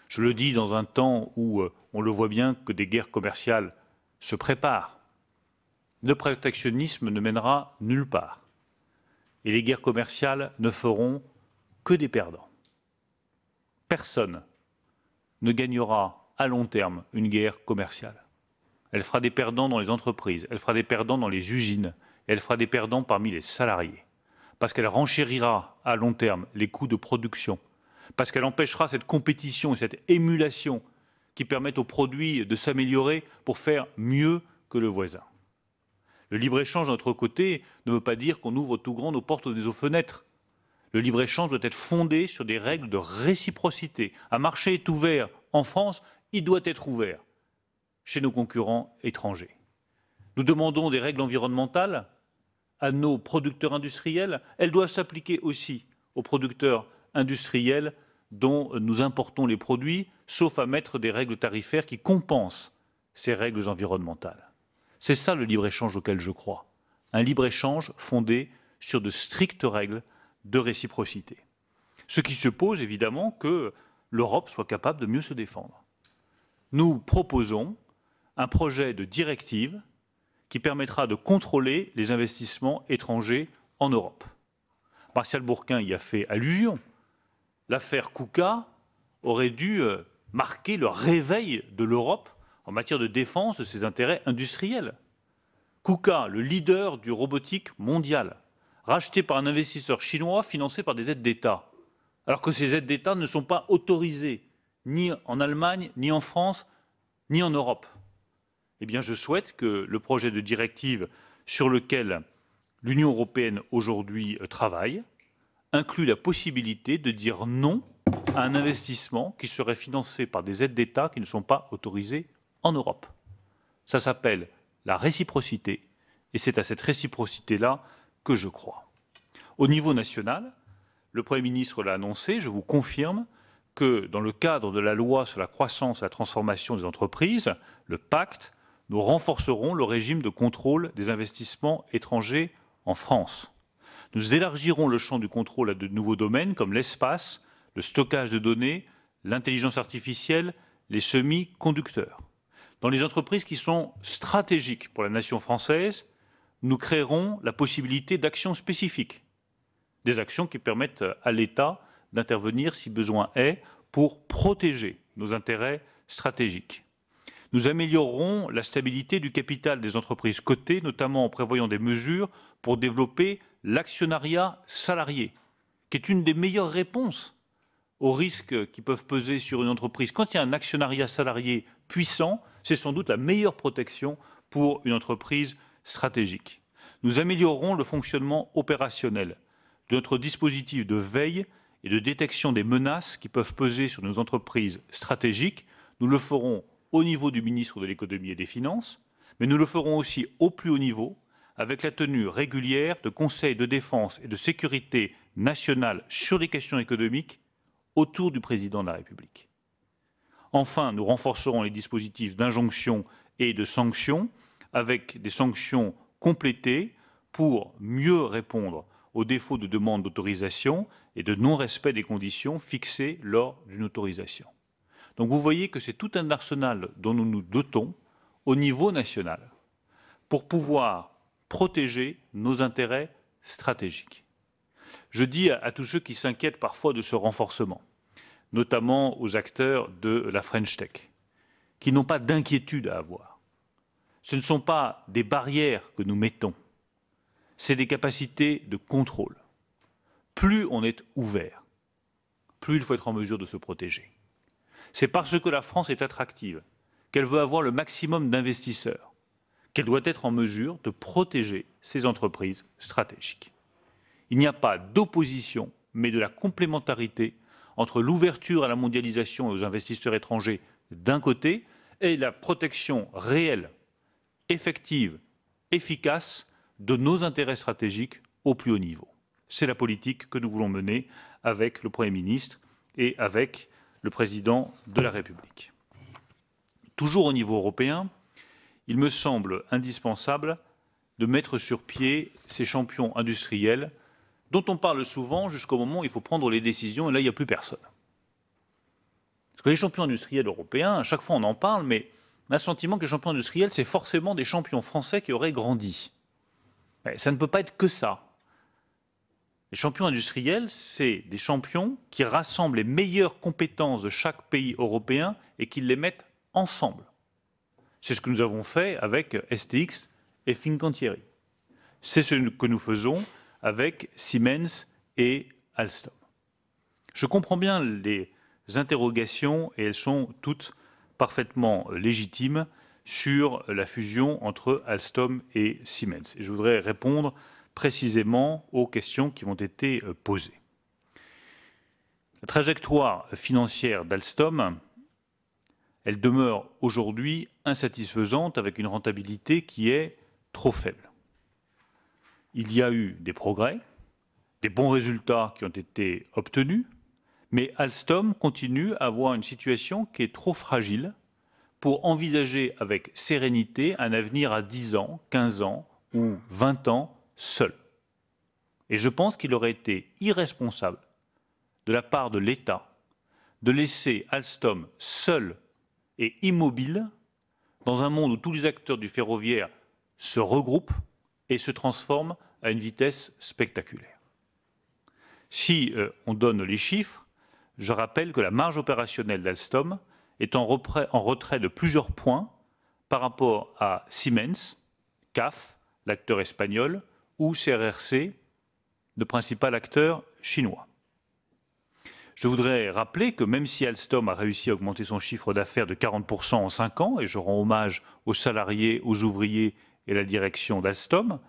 Je le dis dans un temps où on le voit bien que des guerres commerciales se préparent. Le protectionnisme ne mènera nulle part. Et les guerres commerciales ne feront que des perdants. Personne ne gagnera à long terme une guerre commerciale. Elle fera des perdants dans les entreprises, elle fera des perdants dans les usines, elle fera des perdants parmi les salariés, parce qu'elle renchérira à long terme les coûts de production, parce qu'elle empêchera cette compétition et cette émulation qui permettent aux produits de s'améliorer pour faire mieux que le voisin. Le libre-échange, de notre côté, ne veut pas dire qu'on ouvre tout grand nos portes ou nos fenêtres. Le libre-échange doit être fondé sur des règles de réciprocité. Un marché est ouvert en France, il doit être ouvert chez nos concurrents étrangers. Nous demandons des règles environnementales à nos producteurs industriels, elles doivent s'appliquer aussi aux producteurs industriels dont nous importons les produits, sauf à mettre des règles tarifaires qui compensent ces règles environnementales. C'est ça le libre-échange auquel je crois. Un libre-échange fondé sur de strictes règles de réciprocité. Ce qui suppose évidemment que l'Europe soit capable de mieux se défendre. Nous proposons un projet de directive qui permettra de contrôler les investissements étrangers en Europe. Martial Bourquin y a fait allusion. L'affaire KUKA aurait dû marquer le réveil de l'Europe en matière de défense de ses intérêts industriels. KUKA, le leader du robotique mondial, racheté par un investisseur chinois financé par des aides d'État, alors que ces aides d'État ne sont pas autorisées ni en Allemagne, ni en France, ni en Europe. Eh bien, je souhaite que le projet de directive sur lequel l'Union européenne aujourd'hui travaille inclut la possibilité de dire non à un investissement qui serait financé par des aides d'État qui ne sont pas autorisées en Europe. Ça s'appelle la réciprocité, et c'est à cette réciprocité-là que je crois. Au niveau national, le Premier ministre l'a annoncé, je vous confirme que dans le cadre de la loi sur la croissance et la transformation des entreprises, le pacte, nous renforcerons le régime de contrôle des investissements étrangers en France. Nous élargirons le champ du contrôle à de nouveaux domaines comme l'espace, le stockage de données, l'intelligence artificielle, les semi-conducteurs. Dans les entreprises qui sont stratégiques pour la nation française, nous créerons la possibilité d'actions spécifiques, des actions qui permettent à l'État d'intervenir si besoin est pour protéger nos intérêts stratégiques. Nous améliorerons la stabilité du capital des entreprises cotées, notamment en prévoyant des mesures pour développer l'actionnariat salarié, qui est une des meilleures réponses aux risques qui peuvent peser sur une entreprise. Quand il y a un actionnariat salarié puissant, c'est sans doute la meilleure protection pour une entreprise stratégique. Nous améliorerons le fonctionnement opérationnel de notre dispositif de veille et de détection des menaces qui peuvent peser sur nos entreprises stratégiques. Nous le ferons au niveau du ministre de l'économie et des finances, mais nous le ferons aussi au plus haut niveau, avec la tenue régulière de conseils de défense et de sécurité nationale sur les questions économiques autour du président de la République. Enfin, nous renforcerons les dispositifs d'injonction et de sanctions, avec des sanctions complétées pour mieux répondre aux défauts de demande d'autorisation et de non-respect des conditions fixées lors d'une autorisation. Donc vous voyez que c'est tout un arsenal dont nous nous dotons au niveau national pour pouvoir protéger nos intérêts stratégiques. Je dis à tous ceux qui s'inquiètent parfois de ce renforcement, notamment aux acteurs de la French Tech, qui n'ont pas d'inquiétude à avoir. Ce ne sont pas des barrières que nous mettons, c'est des capacités de contrôle. Plus on est ouvert, plus il faut être en mesure de se protéger. C'est parce que la France est attractive, qu'elle veut avoir le maximum d'investisseurs, qu'elle doit être en mesure de protéger ses entreprises stratégiques. Il n'y a pas d'opposition, mais de la complémentarité entre l'ouverture à la mondialisation et aux investisseurs étrangers d'un côté et la protection réelle, effective, efficace de nos intérêts stratégiques au plus haut niveau. C'est la politique que nous voulons mener avec le Premier ministre et avec le Président de la République. Toujours au niveau européen, il me semble indispensable de mettre sur pied ces champions industriels dont on parle souvent jusqu'au moment où il faut prendre les décisions, et là, il n'y a plus personne. Parce que les champions industriels européens, à chaque fois on en parle, mais on a le sentiment que les champions industriels, c'est forcément des champions français qui auraient grandi. Mais ça ne peut pas être que ça. Les champions industriels, c'est des champions qui rassemblent les meilleures compétences de chaque pays européen et qui les mettent ensemble. C'est ce que nous avons fait avec STX et Fincantieri. C'est ce que nous faisons avec Siemens et Alstom. Je comprends bien les interrogations, et elles sont toutes parfaitement légitimes, sur la fusion entre Alstom et Siemens. Et je voudrais répondre précisément aux questions qui m'ont été posées. La trajectoire financière d'Alstom, elle demeure aujourd'hui insatisfaisante avec une rentabilité qui est trop faible. Il y a eu des progrès, des bons résultats qui ont été obtenus, mais Alstom continue à avoir une situation qui est trop fragile pour envisager avec sérénité un avenir à 10 ans, 15 ans ou 20 ans seul. Et je pense qu'il aurait été irresponsable de la part de l'État de laisser Alstom seul et immobile dans un monde où tous les acteurs du ferroviaire se regroupent et se transforment à une vitesse spectaculaire. Si on donne les chiffres, je rappelle que la marge opérationnelle d'Alstom est en retrait de plusieurs points par rapport à Siemens, CAF, l'acteur espagnol, ou CRRC, le principal acteur chinois. Je voudrais rappeler que même si Alstom a réussi à augmenter son chiffre d'affaires de 40% en 5 ans, et je rends hommage aux salariés, aux ouvriers et à la direction d'Alstom,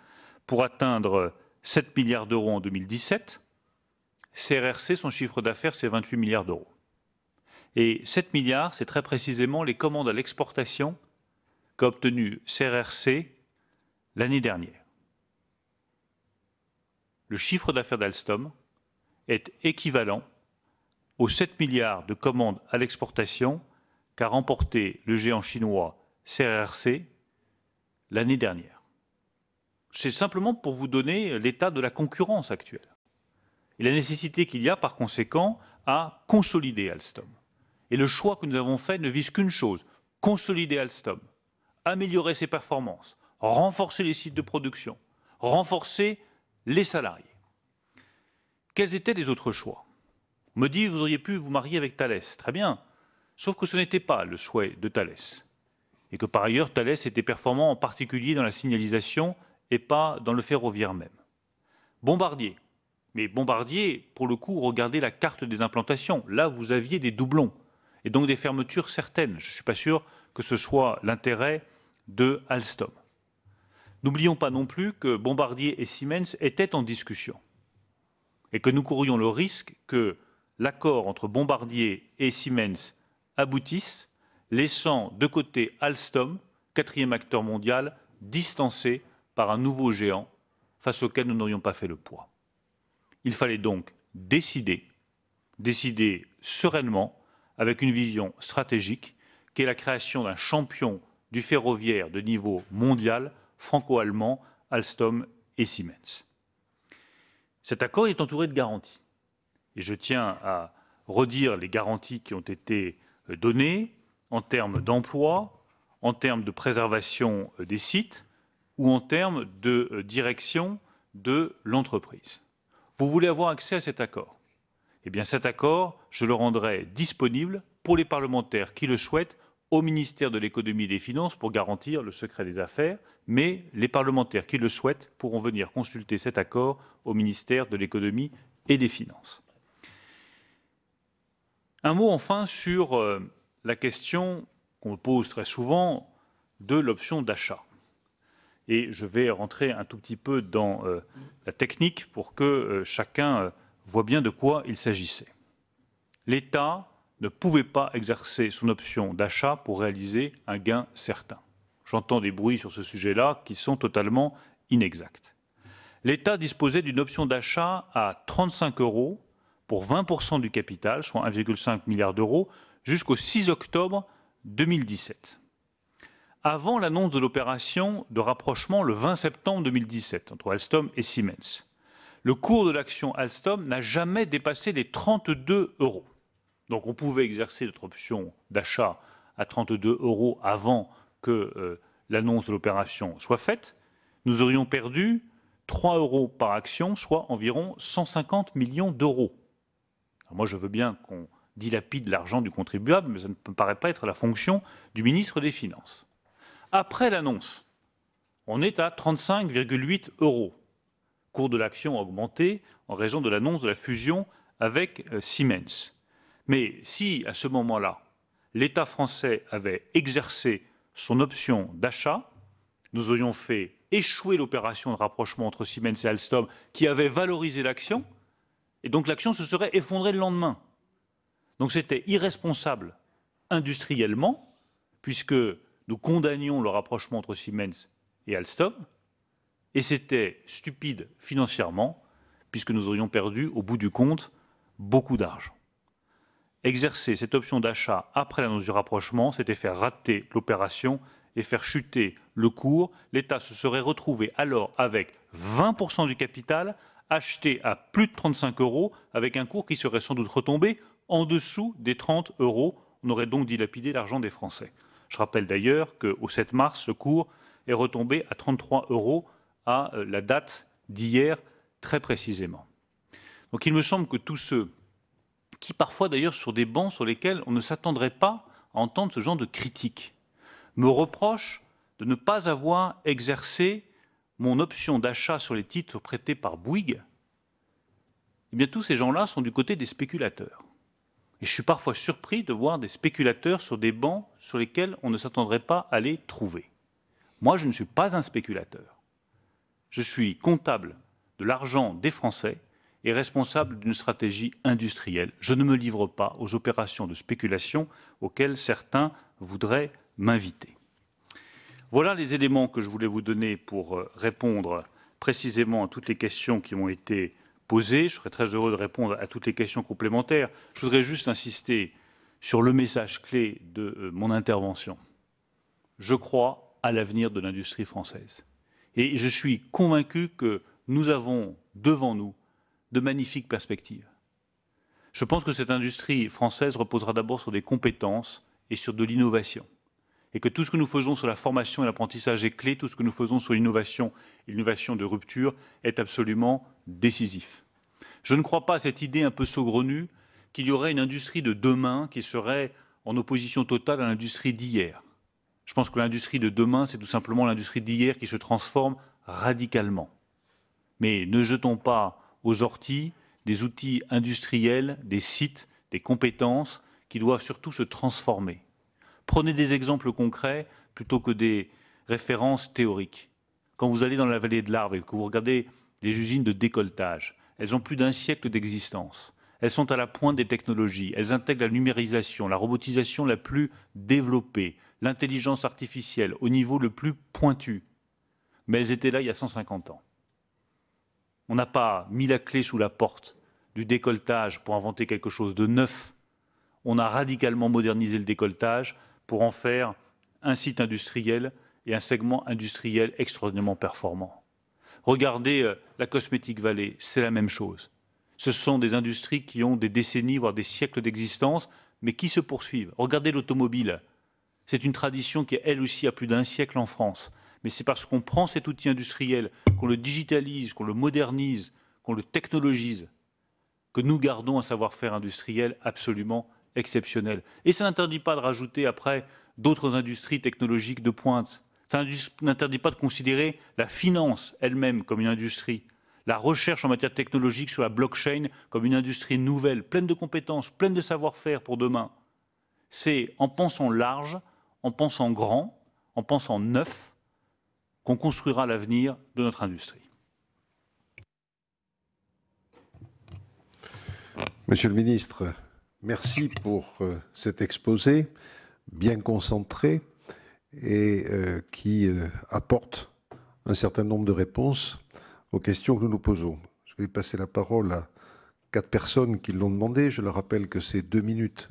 pour atteindre 7 milliards d'euros en 2017, CRRC, son chiffre d'affaires, c'est 28 milliards d'euros. Et 7 milliards, c'est très précisément les commandes à l'exportation qu'a obtenu CRRC l'année dernière. Le chiffre d'affaires d'Alstom est équivalent aux 7 milliards de commandes à l'exportation qu'a remporté le géant chinois CRRC l'année dernière. C'est simplement pour vous donner l'état de la concurrence actuelle et la nécessité qu'il y a par conséquent à consolider Alstom. Et le choix que nous avons fait ne vise qu'une chose, consolider Alstom, améliorer ses performances, renforcer les sites de production, renforcer les salariés. Quels étaient les autres choix? On me dit, vous auriez pu vous marier avec Thales. Très bien, sauf que ce n'était pas le souhait de Thales. Et que par ailleurs, Thales était performant en particulier dans la signalisation et pas dans le ferroviaire même. Bombardier. Mais Bombardier, pour le coup, regardez la carte des implantations. Là, vous aviez des doublons et donc des fermetures certaines. Je ne suis pas sûr que ce soit l'intérêt de Alstom. N'oublions pas non plus que Bombardier et Siemens étaient en discussion et que nous courions le risque que l'accord entre Bombardier et Siemens aboutisse laissant de côté Alstom, quatrième acteur mondial, distancé par un nouveau géant face auquel nous n'aurions pas fait le poids. Il fallait donc décider sereinement, avec une vision stratégique, qui est la création d'un champion du ferroviaire de niveau mondial, franco-allemand, Alstom et Siemens. Cet accord est entouré de garanties. Et je tiens à redire les garanties qui ont été données en termes d'emploi, en termes de préservation des sites ou en termes de direction de l'entreprise. Vous voulez avoir accès à cet accord? Eh bien, cet accord, je le rendrai disponible pour les parlementaires qui le souhaitent au ministère de l'économie et des finances pour garantir le secret des affaires, mais les parlementaires qui le souhaitent pourront venir consulter cet accord au ministère de l'économie et des finances. Un mot enfin sur la question qu'on me pose très souvent de l'option d'achat. Et je vais rentrer un tout petit peu dans la technique pour que chacun voit bien de quoi il s'agissait. L'État ne pouvait pas exercer son option d'achat pour réaliser un gain certain. J'entends des bruits sur ce sujet-là qui sont totalement inexacts. L'État disposait d'une option d'achat à 35 € pour 20% du capital, soit 1,5 milliard d'euros, jusqu'au 6 octobre 2017. Avant l'annonce de l'opération de rapprochement le 20 septembre 2017 entre Alstom et Siemens, le cours de l'action Alstom n'a jamais dépassé les 32 €. Donc on pouvait exercer notre option d'achat à 32 € avant que l'annonce de l'opération soit faite. Nous aurions perdu 3 € par action, soit environ 150 millions d'euros. Moi, je veux bien qu'on dilapide l'argent du contribuable, mais ça ne me paraît pas être la fonction du ministre des Finances. Après l'annonce, on est à 35,8 €. Cours de l'action a augmenté en raison de l'annonce de la fusion avec Siemens. Mais si, à ce moment-là, l'État français avait exercé son option d'achat, nous aurions fait échouer l'opération de rapprochement entre Siemens et Alstom qui avait valorisé l'action, et donc l'action se serait effondrée le lendemain. Donc c'était irresponsable industriellement, puisque nous condamnions le rapprochement entre Siemens et Alstom, et c'était stupide financièrement, puisque nous aurions perdu, au bout du compte, beaucoup d'argent. Exercer cette option d'achat après l'annonce du rapprochement, c'était faire rater l'opération et faire chuter le cours. L'État se serait retrouvé alors avec 20% du capital acheté à plus de 35 € avec un cours qui serait sans doute retombé en dessous des 30 €. On aurait donc dilapidé l'argent des Français. Je rappelle d'ailleurs qu'au 7 mars, le cours est retombé à 33 € à la date d'hier très précisément. Donc il me semble que tous ceux qui parfois d'ailleurs sur des bancs sur lesquels on ne s'attendrait pas à entendre ce genre de critiques, me reprochent de ne pas avoir exercé mon option d'achat sur les titres prêtés par Bouygues. Eh bien tous ces gens-là sont du côté des spéculateurs. Et je suis parfois surpris de voir des spéculateurs sur des bancs sur lesquels on ne s'attendrait pas à les trouver. Moi, je ne suis pas un spéculateur. Je suis comptable de l'argent des Français et responsable d'une stratégie industrielle. Je ne me livre pas aux opérations de spéculation auxquelles certains voudraient m'inviter. Voilà les éléments que je voulais vous donner pour répondre précisément à toutes les questions qui m'ont été posées. Je serais très heureux de répondre à toutes les questions complémentaires. Je voudrais juste insister sur le message clé de mon intervention. Je crois à l'avenir de l'industrie française. Et je suis convaincu que nous avons devant nous de magnifiques perspectives. Je pense que cette industrie française reposera d'abord sur des compétences et sur de l'innovation. Et que tout ce que nous faisons sur la formation et l'apprentissage est clé, tout ce que nous faisons sur l'innovation et l'innovation de rupture est absolument décisif. Je ne crois pas à cette idée un peu saugrenue qu'il y aurait une industrie de demain qui serait en opposition totale à l'industrie d'hier. Je pense que l'industrie de demain, c'est tout simplement l'industrie d'hier qui se transforme radicalement. Mais ne jetons pas aux orties des outils industriels, des sites, des compétences qui doivent surtout se transformer. Prenez des exemples concrets plutôt que des références théoriques. Quand vous allez dans la vallée de l'Arve et que vous regardez les usines de décolletage, elles ont plus d'1 siècle d'existence. Elles sont à la pointe des technologies. Elles intègrent la numérisation, la robotisation la plus développée, l'intelligence artificielle au niveau le plus pointu. Mais elles étaient là il y a 150 ans. On n'a pas mis la clé sous la porte du décolletage pour inventer quelque chose de neuf. On a radicalement modernisé le décolletage pour en faire un site industriel et un segment industriel extraordinairement performant. Regardez la Cosmetic Valley, c'est la même chose. Ce sont des industries qui ont des décennies, voire des siècles d'existence, mais qui se poursuivent. Regardez l'automobile. C'est une tradition qui, elle aussi, a plus d'1 siècle en France. Mais c'est parce qu'on prend cet outil industriel, qu'on le digitalise, qu'on le modernise, qu'on le technologise, que nous gardons un savoir-faire industriel absolument exceptionnel. Et ça n'interdit pas de rajouter après d'autres industries technologiques de pointe. Ça n'interdit pas de considérer la finance elle-même comme une industrie, la recherche en matière technologique sur la blockchain comme une industrie nouvelle, pleine de compétences, pleine de savoir-faire pour demain. C'est en pensant large, en pensant grand, en pensant neuf, qu'on construira l'avenir de notre industrie. Monsieur le ministre, merci pour cet exposé bien concentré et qui apporte un certain nombre de réponses aux questions que nous nous posons. Je vais passer la parole à 4 personnes qui l'ont demandé. Je leur rappelle que c'est 2 minutes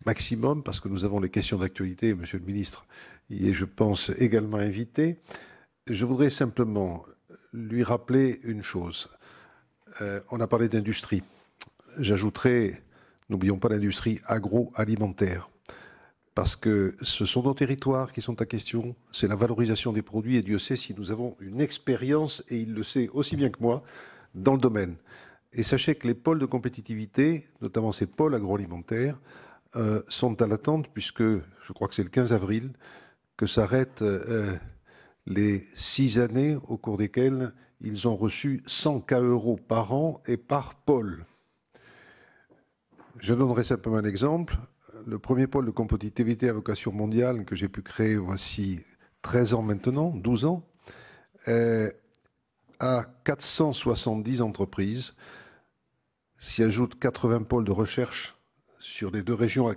maximum parce que nous avons les questions d'actualité. Monsieur le ministre y est, je pense, également invité. Je voudrais simplement lui rappeler une chose. On a parlé d'industrie. J'ajouterai, n'oublions pas l'industrie agroalimentaire, parce que ce sont nos territoires qui sont à question, c'est la valorisation des produits, et Dieu sait si nous avons une expérience, et il le sait aussi bien que moi, dans le domaine. Et sachez que les pôles de compétitivité, notamment ces pôles agroalimentaires, sont à l'attente, puisque je crois que c'est le 15 avril, que s'arrêtent les 6 années au cours desquelles ils ont reçu 100 K € par an et par pôle. Je donnerai simplement un exemple. Le premier pôle de compétitivité à vocation mondiale que j'ai pu créer voici 13 ans maintenant, 12 ans, a 470 entreprises, s'y ajoutent 80 pôles de recherche sur les 2 régions,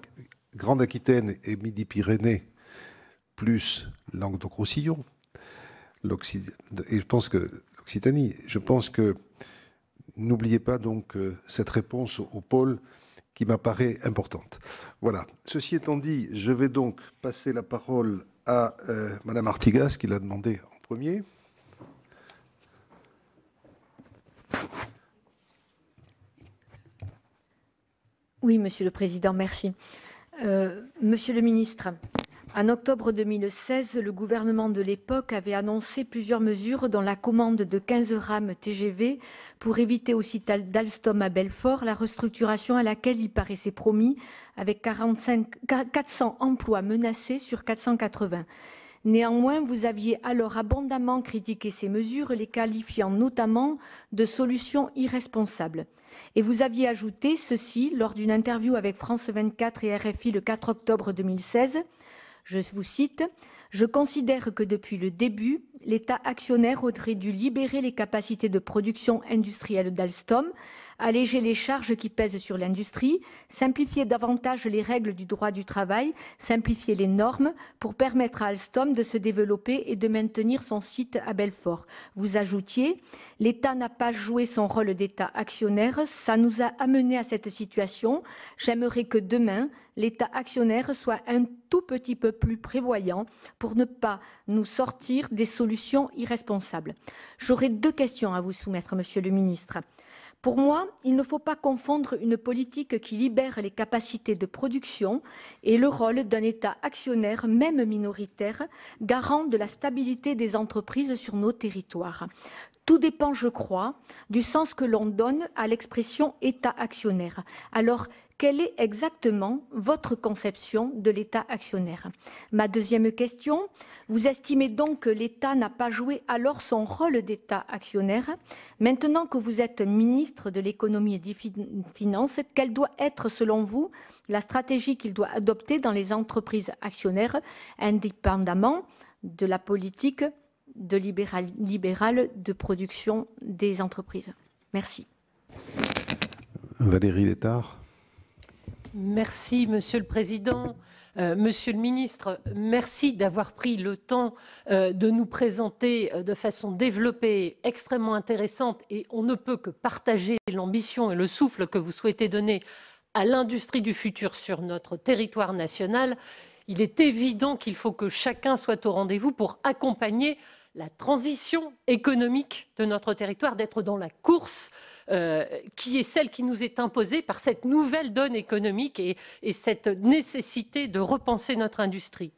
Grande Aquitaine et Midi-Pyrénées, plus Languedoc-Roussillon, et je pense que l'Occitanie. Je pense que n'oubliez pas donc cette réponse au pôle qui m'apparaît importante. Voilà. Ceci étant dit, je vais donc passer la parole à Madame Artigas, qui l'a demandé en premier. Oui, Monsieur le Président, merci. Monsieur le Ministre, en octobre 2016, le gouvernement de l'époque avait annoncé plusieurs mesures, dont la commande de 15 rames TGV pour éviter au site d'Alstom à Belfort la restructuration à laquelle il paraissait promis, avec 400 emplois menacés sur 480. Néanmoins, vous aviez alors abondamment critiqué ces mesures, les qualifiant notamment de solutions irresponsables. Et vous aviez ajouté ceci lors d'une interview avec France 24 et RFI le 4 octobre 2016. Je vous cite, « Je considère que depuis le début, l'État actionnaire aurait dû libérer les capacités de production industrielle d'Alstom, alléger les charges qui pèsent sur l'industrie, simplifier davantage les règles du droit du travail, simplifier les normes pour permettre à Alstom de se développer et de maintenir son site à Belfort. » Vous ajoutiez, « L'État n'a pas joué son rôle d'État actionnaire, ça nous a amené à cette situation. J'aimerais que demain, l'État actionnaire soit un tout petit peu plus prévoyant pour ne pas nous sortir des solutions irresponsables. » J'aurais 2 questions à vous soumettre, Monsieur le Ministre. Pour moi, il ne faut pas confondre une politique qui libère les capacités de production et le rôle d'un État actionnaire, même minoritaire, garant de la stabilité des entreprises sur nos territoires. Tout dépend, je crois, du sens que l'on donne à l'expression État actionnaire. Alors, quelle est exactement votre conception de l'État actionnaire? Ma deuxième question, vous estimez donc que l'État n'a pas joué alors son rôle d'État actionnaire? Maintenant que vous êtes ministre de l'économie et des finances, quelle doit être selon vous la stratégie qu'il doit adopter dans les entreprises actionnaires, indépendamment de la politique de libérale de production des entreprises? Merci. Valérie Létard. Merci, Monsieur le Président. Monsieur le Ministre, merci d'avoir pris le temps de nous présenter de façon développée, extrêmement intéressante, et on ne peut que partager l'ambition et le souffle que vous souhaitez donner à l'industrie du futur sur notre territoire national. Il est évident qu'il faut que chacun soit au rendez-vous pour accompagner la transition économique de notre territoire, d'être dans la course qui est celle qui nous est imposée par cette nouvelle donne économique et cette nécessité de repenser notre industrie.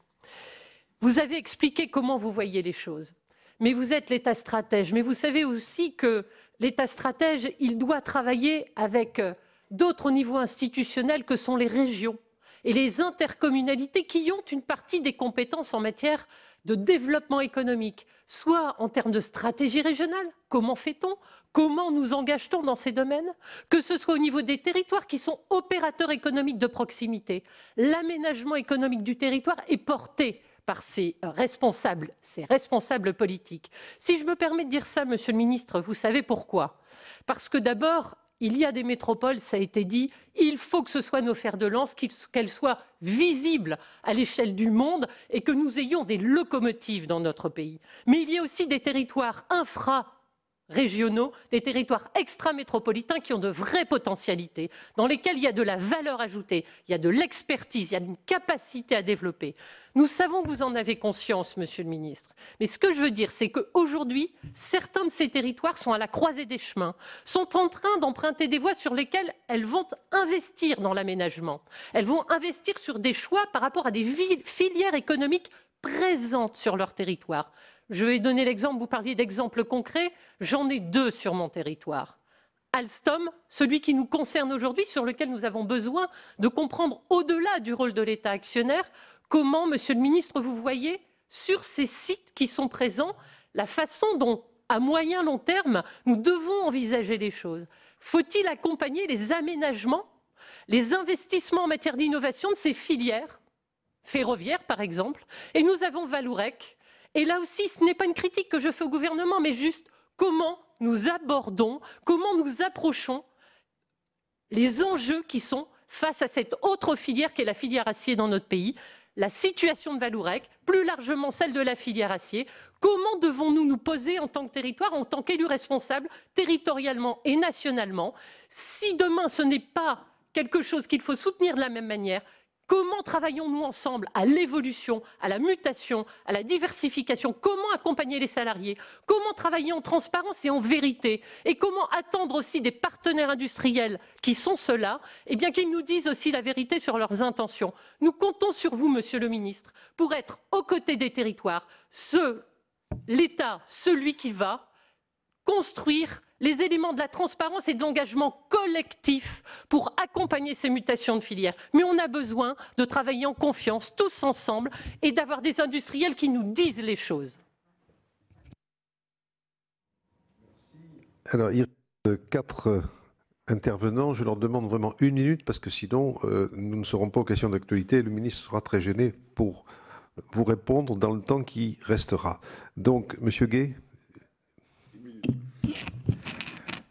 Vous avez expliqué comment vous voyez les choses, mais vous êtes l'État stratège. Mais vous savez aussi que l'État stratège, il doit travailler avec d'autres niveaux institutionnels que sont les régions et les intercommunalités qui ont une partie des compétences en matière de développement économique, soit en termes de stratégie régionale, comment fait-on, comment nous engage-t-on dans ces domaines, que ce soit au niveau des territoires qui sont opérateurs économiques de proximité. L'aménagement économique du territoire est porté par ces responsables politiques. Si je me permets de dire ça, Monsieur le Ministre, vous savez pourquoi? Parce que d'abord, il y a des métropoles, ça a été dit, il faut que ce soit nos fers de lance, qu'elles soient visibles à l'échelle du monde et que nous ayons des locomotives dans notre pays. Mais il y a aussi des territoires infra-régionaux, des territoires extra-métropolitains qui ont de vraies potentialités, dans lesquels il y a de la valeur ajoutée, il y a de l'expertise, il y a une capacité à développer. Nous savons que vous en avez conscience, Monsieur le Ministre. Mais ce que je veux dire, c'est qu'aujourd'hui, certains de ces territoires sont à la croisée des chemins, sont en train d'emprunter des voies sur lesquelles elles vont investir dans l'aménagement. Elles vont investir sur des choix par rapport à des filières économiques présentes sur leur territoire. Je vais donner l'exemple, vous parliez d'exemples concrets, j'en ai deux sur mon territoire. Alstom, celui qui nous concerne aujourd'hui, sur lequel nous avons besoin de comprendre au-delà du rôle de l'État actionnaire, comment, Monsieur le Ministre, vous voyez sur ces sites qui sont présents la façon dont, à moyen long terme, nous devons envisager les choses. Faut-il accompagner les aménagements, les investissements en matière d'innovation de ces filières ferroviaires, par exemple? Et nous avons Vallourec. Et là aussi, ce n'est pas une critique que je fais au gouvernement, mais juste comment nous abordons, comment nous approchons les enjeux qui sont face à cette autre filière qu'est la filière acier dans notre pays, la situation de Vallourec, plus largement celle de la filière acier. Comment devons-nous nous poser en tant que territoire, en tant qu'élus responsables, territorialement et nationalement? Si demain ce n'est pas quelque chose qu'il faut soutenir de la même manière, comment travaillons-nous ensemble à l'évolution, à la mutation, à la diversification? Comment accompagner les salariés? Comment travailler en transparence et en vérité? Et comment attendre aussi des partenaires industriels qui sont ceux-là, eh bien qu'ils nous disent aussi la vérité sur leurs intentions? Nous comptons sur vous, Monsieur le Ministre, pour être aux côtés des territoires, l'État, celui qui va construire les éléments de la transparence et de l'engagement collectif pour accompagner ces mutations de filière. Mais on a besoin de travailler en confiance, tous ensemble, et d'avoir des industriels qui nous disent les choses. Alors, il reste 4 intervenants. Je leur demande vraiment 1 minute parce que sinon, nous ne serons pas aux questions d'actualité et le ministre sera très gêné pour vous répondre dans le temps qui restera. Donc, Monsieur Gay.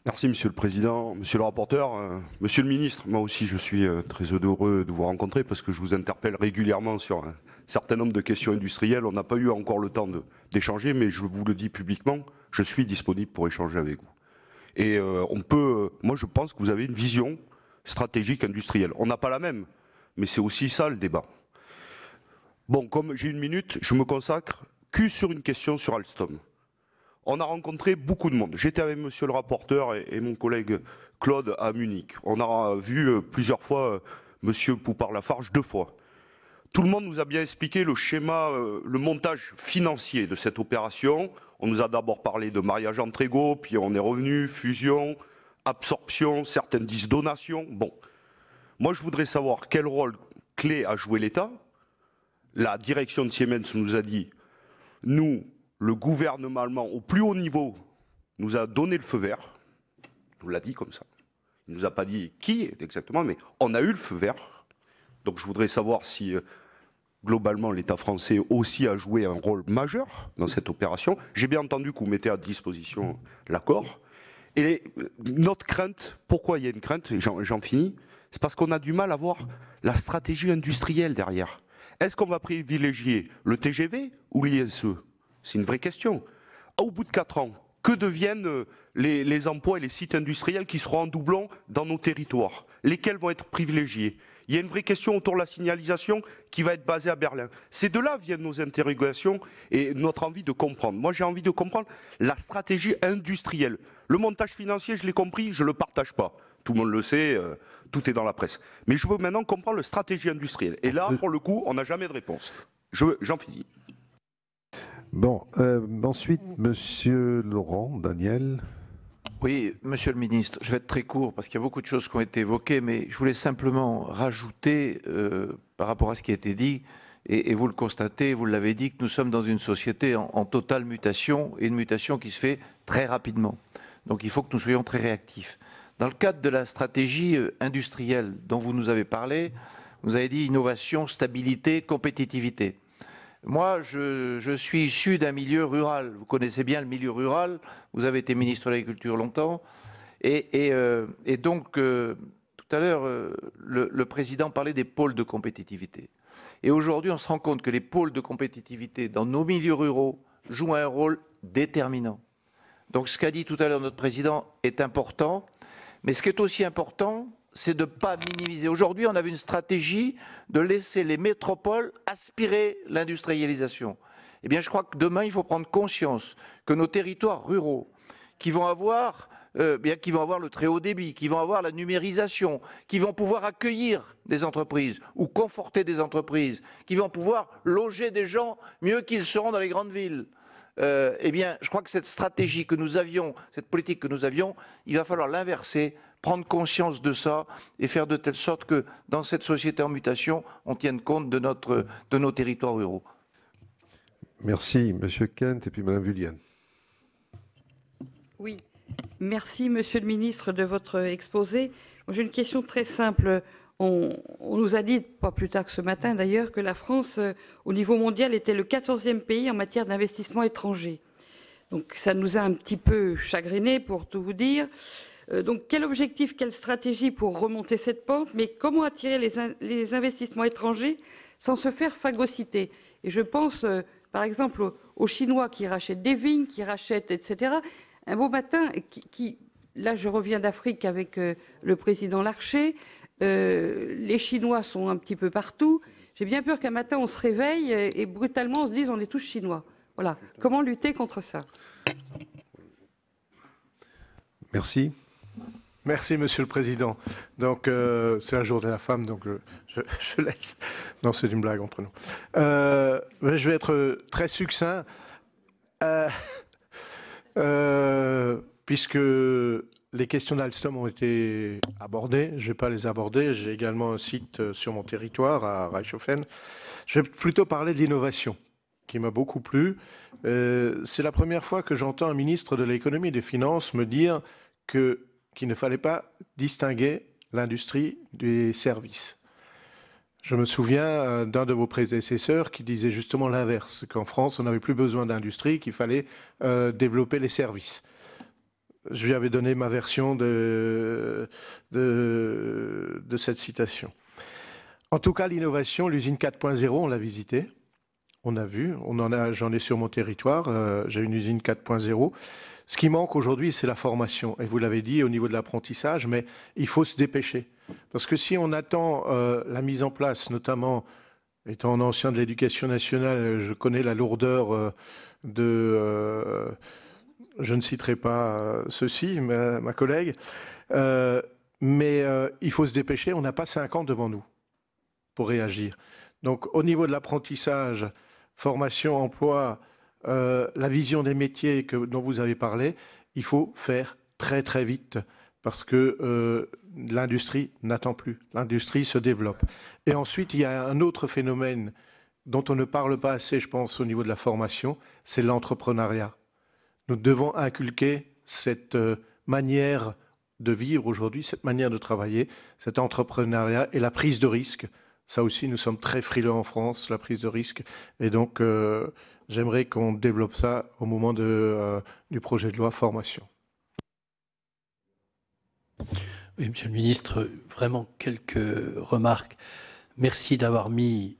Merci Monsieur le Président, Monsieur le rapporteur, Monsieur le Ministre, moi aussi je suis très heureux de vous rencontrer parce que je vous interpelle régulièrement sur un certain nombre de questions industrielles. On n'a pas eu encore le temps d'échanger, mais je vous le dis publiquement, je suis disponible pour échanger avec vous. Et moi je pense que vous avez une vision stratégique industrielle. On n'a pas la même, mais c'est aussi ça le débat. Bon, comme j'ai 1 minute, je me consacre que sur une question sur Alstom. On a rencontré beaucoup de monde. J'étais avec monsieur le rapporteur et mon collègue Claude à Munich. On a vu plusieurs fois monsieur Poupart-Lafarge 2 fois. Tout le monde nous a bien expliqué le schéma, le montage financier de cette opération. On nous a d'abord parlé de mariage entre égaux, puis on est revenu, fusion, absorption, certaines disent donation. Bon, moi je voudrais savoir quel rôle clé a joué l'État. La direction de Siemens nous a dit, nous, le gouvernement allemand, au plus haut niveau, nous a donné le feu vert. On l'a dit comme ça. Il ne nous a pas dit qui exactement, mais on a eu le feu vert. Donc je voudrais savoir si, globalement, l'État français aussi a joué un rôle majeur dans cette opération. J'ai bien entendu que vous mettez à disposition l'accord. Et notre crainte, pourquoi il y a une crainte, et j'en finis, c'est parce qu'on a du mal à voir la stratégie industrielle derrière. Est-ce qu'on va privilégier le TGV ou l'ISE? C'est une vraie question. Au bout de 4 ans, que deviennent les emplois et les sites industriels qui seront en doublon dans nos territoires? Lesquels vont être privilégiés? Il y a une vraie question autour de la signalisation qui va être basée à Berlin. C'est de là viennent nos interrogations et notre envie de comprendre. Moi, j'ai envie de comprendre la stratégie industrielle. Le montage financier, je l'ai compris, je ne le partage pas. Tout le monde le sait, tout est dans la presse. Mais je veux maintenant comprendre la stratégie industrielle. Et là, pour le coup, on n'a jamais de réponse. J'en finis. Bon, ensuite, Monsieur Laurent, Daniel. Oui, Monsieur le Ministre, je vais être très court parce qu'il y a beaucoup de choses qui ont été évoquées, mais je voulais simplement rajouter par rapport à ce qui a été dit, et vous le constatez, vous l'avez dit, que nous sommes dans une société en totale mutation, et une mutation qui se fait très rapidement. Donc il faut que nous soyons très réactifs. Dans le cadre de la stratégie industrielle dont vous nous avez parlé, vous avez dit innovation, stabilité, compétitivité. Moi, je suis issu d'un milieu rural. Vous connaissez bien le milieu rural. Vous avez été ministre de l'Agriculture longtemps. Et donc, tout à l'heure, le président parlait des pôles de compétitivité. Et aujourd'hui, on se rend compte que les pôles de compétitivité dans nos milieux ruraux jouent un rôle déterminant. Donc, ce qu'a dit tout à l'heure notre président est important. Mais ce qui est aussi important, c'est de ne pas minimiser. Aujourd'hui, on avait une stratégie de laisser les métropoles aspirer l'industrialisation. Eh bien, je crois que demain, il faut prendre conscience que nos territoires ruraux, qui vont avoir le très haut débit, qui vont avoir la numérisation, qui vont pouvoir accueillir des entreprises ou conforter des entreprises, qui vont pouvoir loger des gens mieux qu'ils seront dans les grandes villes. Eh bien, je crois que cette stratégie que nous avions, cette politique que nous avions, il va falloir l'inverser, prendre conscience de ça et faire de telle sorte que dans cette société en mutation, on tienne compte de nos territoires ruraux. Merci, Monsieur Kent, et puis Madame Vullienne. Oui, merci Monsieur le Ministre de votre exposé. J'ai une question très simple. On nous a dit, pas plus tard que ce matin d'ailleurs, que la France, au niveau mondial, était le 14e pays en matière d'investissement étranger. Donc ça nous a un petit peu chagrinés, pour tout vous dire. Donc quel objectif, quelle stratégie pour remonter cette pente, mais comment attirer les investissements étrangers sans se faire phagocyter? Et je pense, par exemple, aux Chinois qui rachètent des vignes, qui rachètent, etc. Un beau matin, là je reviens d'Afrique avec le président Larcher, les Chinois sont un petit peu partout. J'ai bien peur qu'un matin on se réveille et brutalement on se dise on est tous Chinois. Voilà. Comment lutter contre ça? Merci. Merci, Monsieur le Président. Donc, c'est la journée de la femme, donc je laisse. Non, c'est une blague entre nous. Je vais être très succinct, puisque les questions d'Alstom ont été abordées. Je ne vais pas les aborder. J'ai également un site sur mon territoire, à Reichshofen. Je vais plutôt parler de l'innovation, qui m'a beaucoup plu. C'est la première fois que j'entends un ministre de l'économie et des finances me dire qu'il ne fallait pas distinguer l'industrie des services. Je me souviens d'un de vos prédécesseurs qui disait justement l'inverse, qu'en France, on n'avait plus besoin d'industrie, qu'il fallait développer les services. Je lui avais donné ma version de cette citation. En tout cas, l'innovation, l'usine 4.0, on l'a visitée, on a vu, j'en ai sur mon territoire, j'ai une usine 4.0. Ce qui manque aujourd'hui, c'est la formation. Et vous l'avez dit au niveau de l'apprentissage, mais il faut se dépêcher. Parce que si on attend la mise en place, notamment, étant ancien de l'éducation nationale, je connais la lourdeur je ne citerai pas ceci, ma collègue, mais il faut se dépêcher, on n'a pas 5 ans devant nous pour réagir. Donc au niveau de l'apprentissage, formation, emploi, la vision des métiers dont vous avez parlé, il faut faire très très vite parce que l'industrie n'attend plus, l'industrie se développe. Et ensuite, il y a un autre phénomène dont on ne parle pas assez, je pense, au niveau de la formation, c'est l'entrepreneuriat. Nous devons inculquer cette manière de vivre aujourd'hui, cette manière de travailler, cet entrepreneuriat et la prise de risque. Ça aussi, nous sommes très frileux en France, la prise de risque. Et donc, j'aimerais qu'on développe ça au moment du projet de loi formation. Oui, Monsieur le Ministre, vraiment quelques remarques. Merci d'avoir mis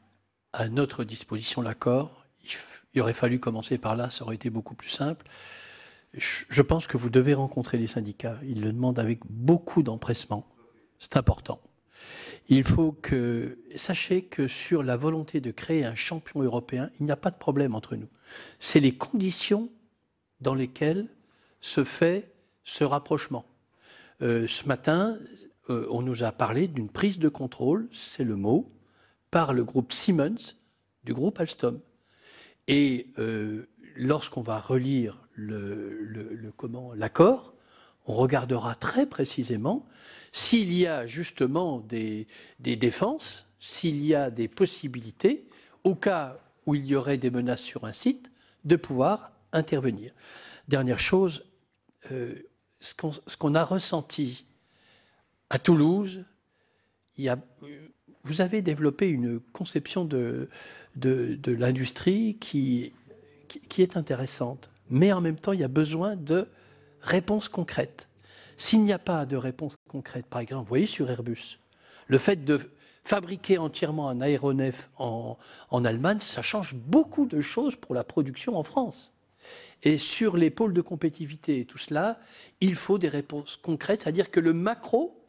à notre disposition l'accord. Il aurait fallu commencer par là, ça aurait été beaucoup plus simple. Je pense que vous devez rencontrer les syndicats. Ils le demandent avec beaucoup d'empressement. C'est important. Il faut que... Sachez que sur la volonté de créer un champion européen, il n'y a pas de problème entre nous. C'est les conditions dans lesquelles se fait ce rapprochement. Ce matin, on nous a parlé d'une prise de contrôle, c'est le mot, par le groupe Siemens du groupe Alstom. Et lorsqu'on va relire l'accord, on regardera très précisément s'il y a justement des défenses, s'il y a des possibilités, au cas où il y aurait des menaces sur un site, de pouvoir intervenir. Dernière chose, ce qu'on a ressenti à Toulouse, vous avez développé une conception de l'industrie qui est intéressante. Mais en même temps, il y a besoin de réponses concrètes. S'il n'y a pas de réponse concrète, par exemple, vous voyez sur Airbus, le fait de fabriquer entièrement un aéronef en Allemagne, ça change beaucoup de choses pour la production en France. Et sur les pôles de compétitivité et tout cela, il faut des réponses concrètes, c'est-à-dire que le macro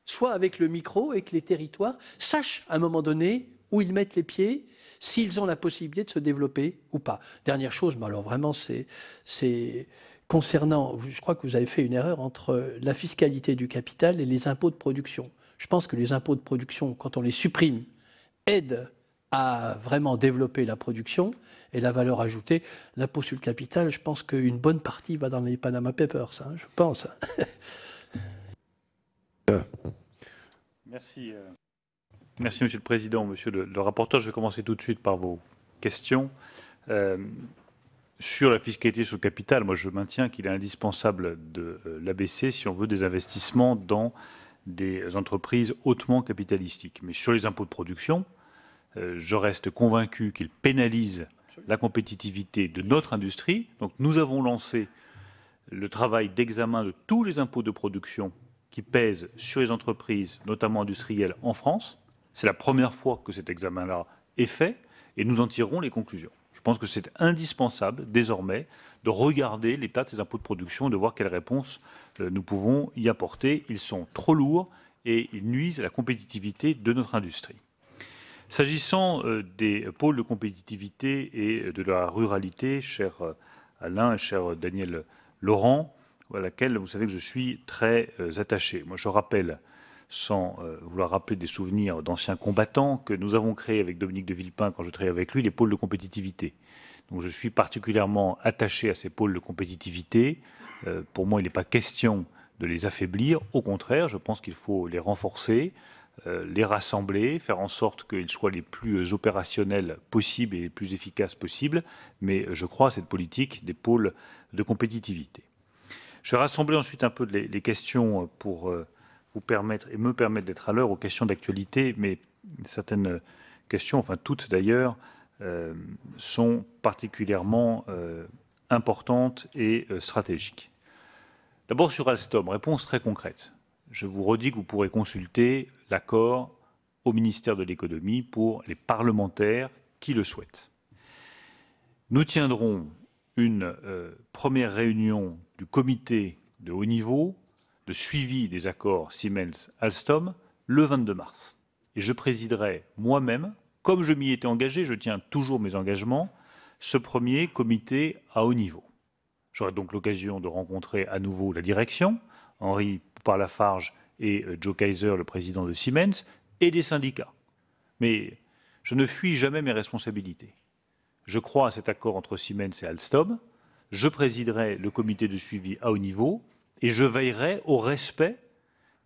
soit avec le micro et que les territoires sachent à un moment donné où ils mettent les pieds, s'ils ont la possibilité de se développer ou pas. Dernière chose, mais alors vraiment c'est concernant, je crois que vous avez fait une erreur entre la fiscalité du capital et les impôts de production. Je pense que les impôts de production, quand on les supprime, aident à vraiment développer la production et la valeur ajoutée. L'impôt sur le capital, je pense qu'une bonne partie va dans les Panama Papers, hein, je pense. Merci. Merci, Monsieur le Président. Monsieur le rapporteur, je vais commencer tout de suite par vos questions. Sur la fiscalité sur le capital, moi je maintiens qu'il est indispensable de l'abaisser si on veut des investissements dans des entreprises hautement capitalistiques. Mais sur les impôts de production, je reste convaincu qu'ils pénalisent la compétitivité de notre industrie. Donc nous avons lancé le travail d'examen de tous les impôts de production qui pèsent sur les entreprises, notamment industrielles, en France. C'est la première fois que cet examen-là est fait et nous en tirerons les conclusions. Je pense que c'est indispensable, désormais, de regarder l'état de ces impôts de production et de voir quelles réponses nous pouvons y apporter. Ils sont trop lourds et ils nuisent à la compétitivité de notre industrie. S'agissant des pôles de compétitivité et de la ruralité, cher Alain et cher Daniel Laurent, à laquelle vous savez que je suis très attaché. Moi, je rappelle, sans vouloir rappeler des souvenirs d'anciens combattants, que nous avons créé avec Dominique de Villepin, quand je travaillais avec lui, les pôles de compétitivité. Donc je suis particulièrement attaché à ces pôles de compétitivité. Pour moi, il n'est pas question de les affaiblir. Au contraire, je pense qu'il faut les renforcer, les rassembler, faire en sorte qu'ils soient les plus opérationnels possibles et les plus efficaces possibles. Mais je crois à cette politique des pôles de compétitivité. Je vais rassembler ensuite un peu les questions pour vous permettre et me permettre d'être à l'heure aux questions d'actualité, mais certaines questions, enfin toutes d'ailleurs, sont particulièrement importantes et stratégiques. D'abord sur Alstom, réponse très concrète. Je vous redis que vous pourrez consulter l'accord au ministère de l'économie pour les parlementaires qui le souhaitent. Nous tiendrons une première réunion du comité de haut niveau de suivi des accords Siemens-Alstom le 22 mars. Et je présiderai moi-même, comme je m'y étais engagé, je tiens toujours mes engagements, ce premier comité à haut niveau. J'aurai donc l'occasion de rencontrer à nouveau la direction, Henri Poupart-Lafarge et Joe Kaiser, le président de Siemens, et des syndicats. Mais je ne fuis jamais mes responsabilités. Je crois à cet accord entre Siemens et Alstom, je présiderai le comité de suivi à haut niveau et je veillerai au respect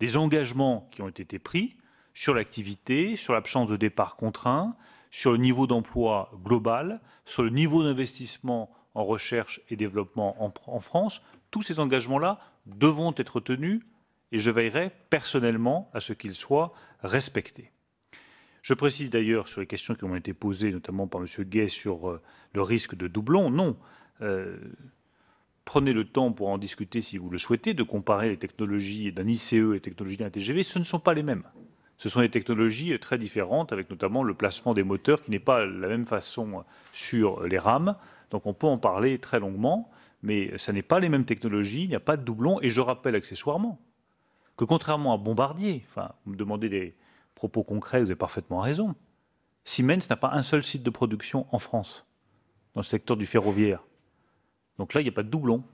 des engagements qui ont été pris sur l'activité, sur l'absence de départ contraint, sur le niveau d'emploi global, sur le niveau d'investissement en recherche et développement en France. Tous ces engagements-là devront être tenus et je veillerai personnellement à ce qu'ils soient respectés. Je précise d'ailleurs sur les questions qui ont été posées, notamment par M. Guay, sur le risque de doublon. Non. prenez le temps pour en discuter si vous le souhaitez, de comparer les technologies d'un ICE et les technologies d'un TGV. Ce ne sont pas les mêmes. Ce sont des technologies très différentes, avec notamment le placement des moteurs qui n'est pas la même façon sur les rames. Donc on peut en parler très longuement, mais ce n'est pas les mêmes technologies, il n'y a pas de doublon. Et je rappelle accessoirement que contrairement à Bombardier, enfin, vous me demandez des propos concrets, vous avez parfaitement raison, Siemens n'a pas un seul site de production en France, dans le secteur du ferroviaire. Donc là, il n'y a pas de doublon.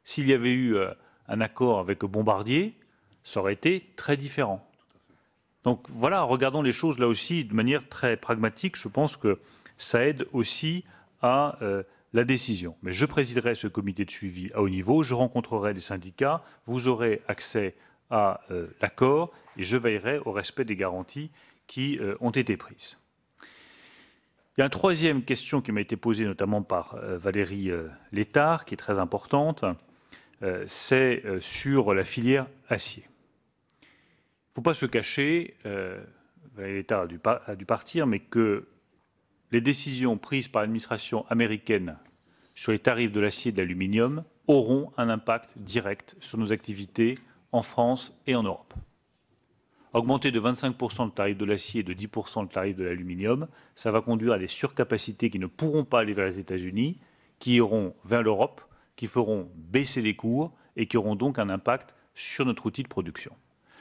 S'il y avait eu un accord avec Bombardier, ça aurait été très différent. Donc voilà, regardons les choses là aussi de manière très pragmatique. Je pense que ça aide aussi à la décision. Mais je présiderai ce comité de suivi à haut niveau, je rencontrerai les syndicats, vous aurez accès à l'accord et je veillerai au respect des garanties qui ont été prises. Il y a une troisième question qui m'a été posée notamment par Valérie Létard, qui est très importante, c'est sur la filière acier. Il ne faut pas se cacher, Valérie Létard a dû partir, mais que les décisions prises par l'administration américaine sur les tarifs de l'acier et de l'aluminium auront un impact direct sur nos activités en France et en Europe. Augmenter de 25% le tarif de l'acier et de 10% le tarif de l'aluminium, ça va conduire à des surcapacités qui ne pourront pas aller vers les États-Unis, qui iront vers l'Europe, qui feront baisser les cours et qui auront donc un impact sur notre outil de production.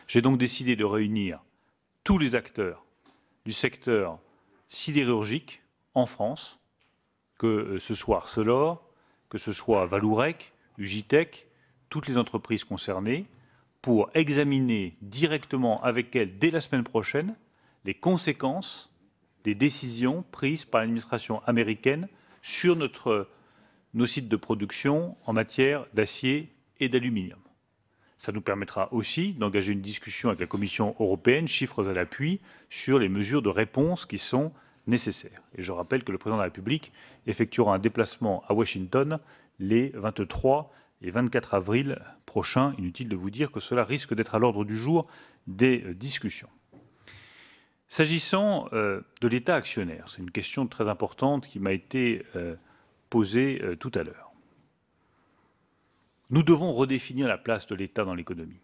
J'ai donc décidé de réunir tous les acteurs du secteur sidérurgique en France, que ce soit Arcelor, que ce soit Vallourec, Ugitech, toutes les entreprises concernées, pour examiner directement avec elles, dès la semaine prochaine, les conséquences des décisions prises par l'administration américaine sur nos sites de production en matière d'acier et d'aluminium. Ça nous permettra aussi d'engager une discussion avec la Commission européenne, chiffres à l'appui, sur les mesures de réponse qui sont nécessaires. Et je rappelle que le président de la République effectuera un déplacement à Washington les 23 et 24 avril prochains. Inutile de vous dire que cela risque d'être à l'ordre du jour des discussions. S'agissant de l'État actionnaire, c'est une question très importante qui m'a été posée tout à l'heure. Nous devons redéfinir la place de l'État dans l'économie.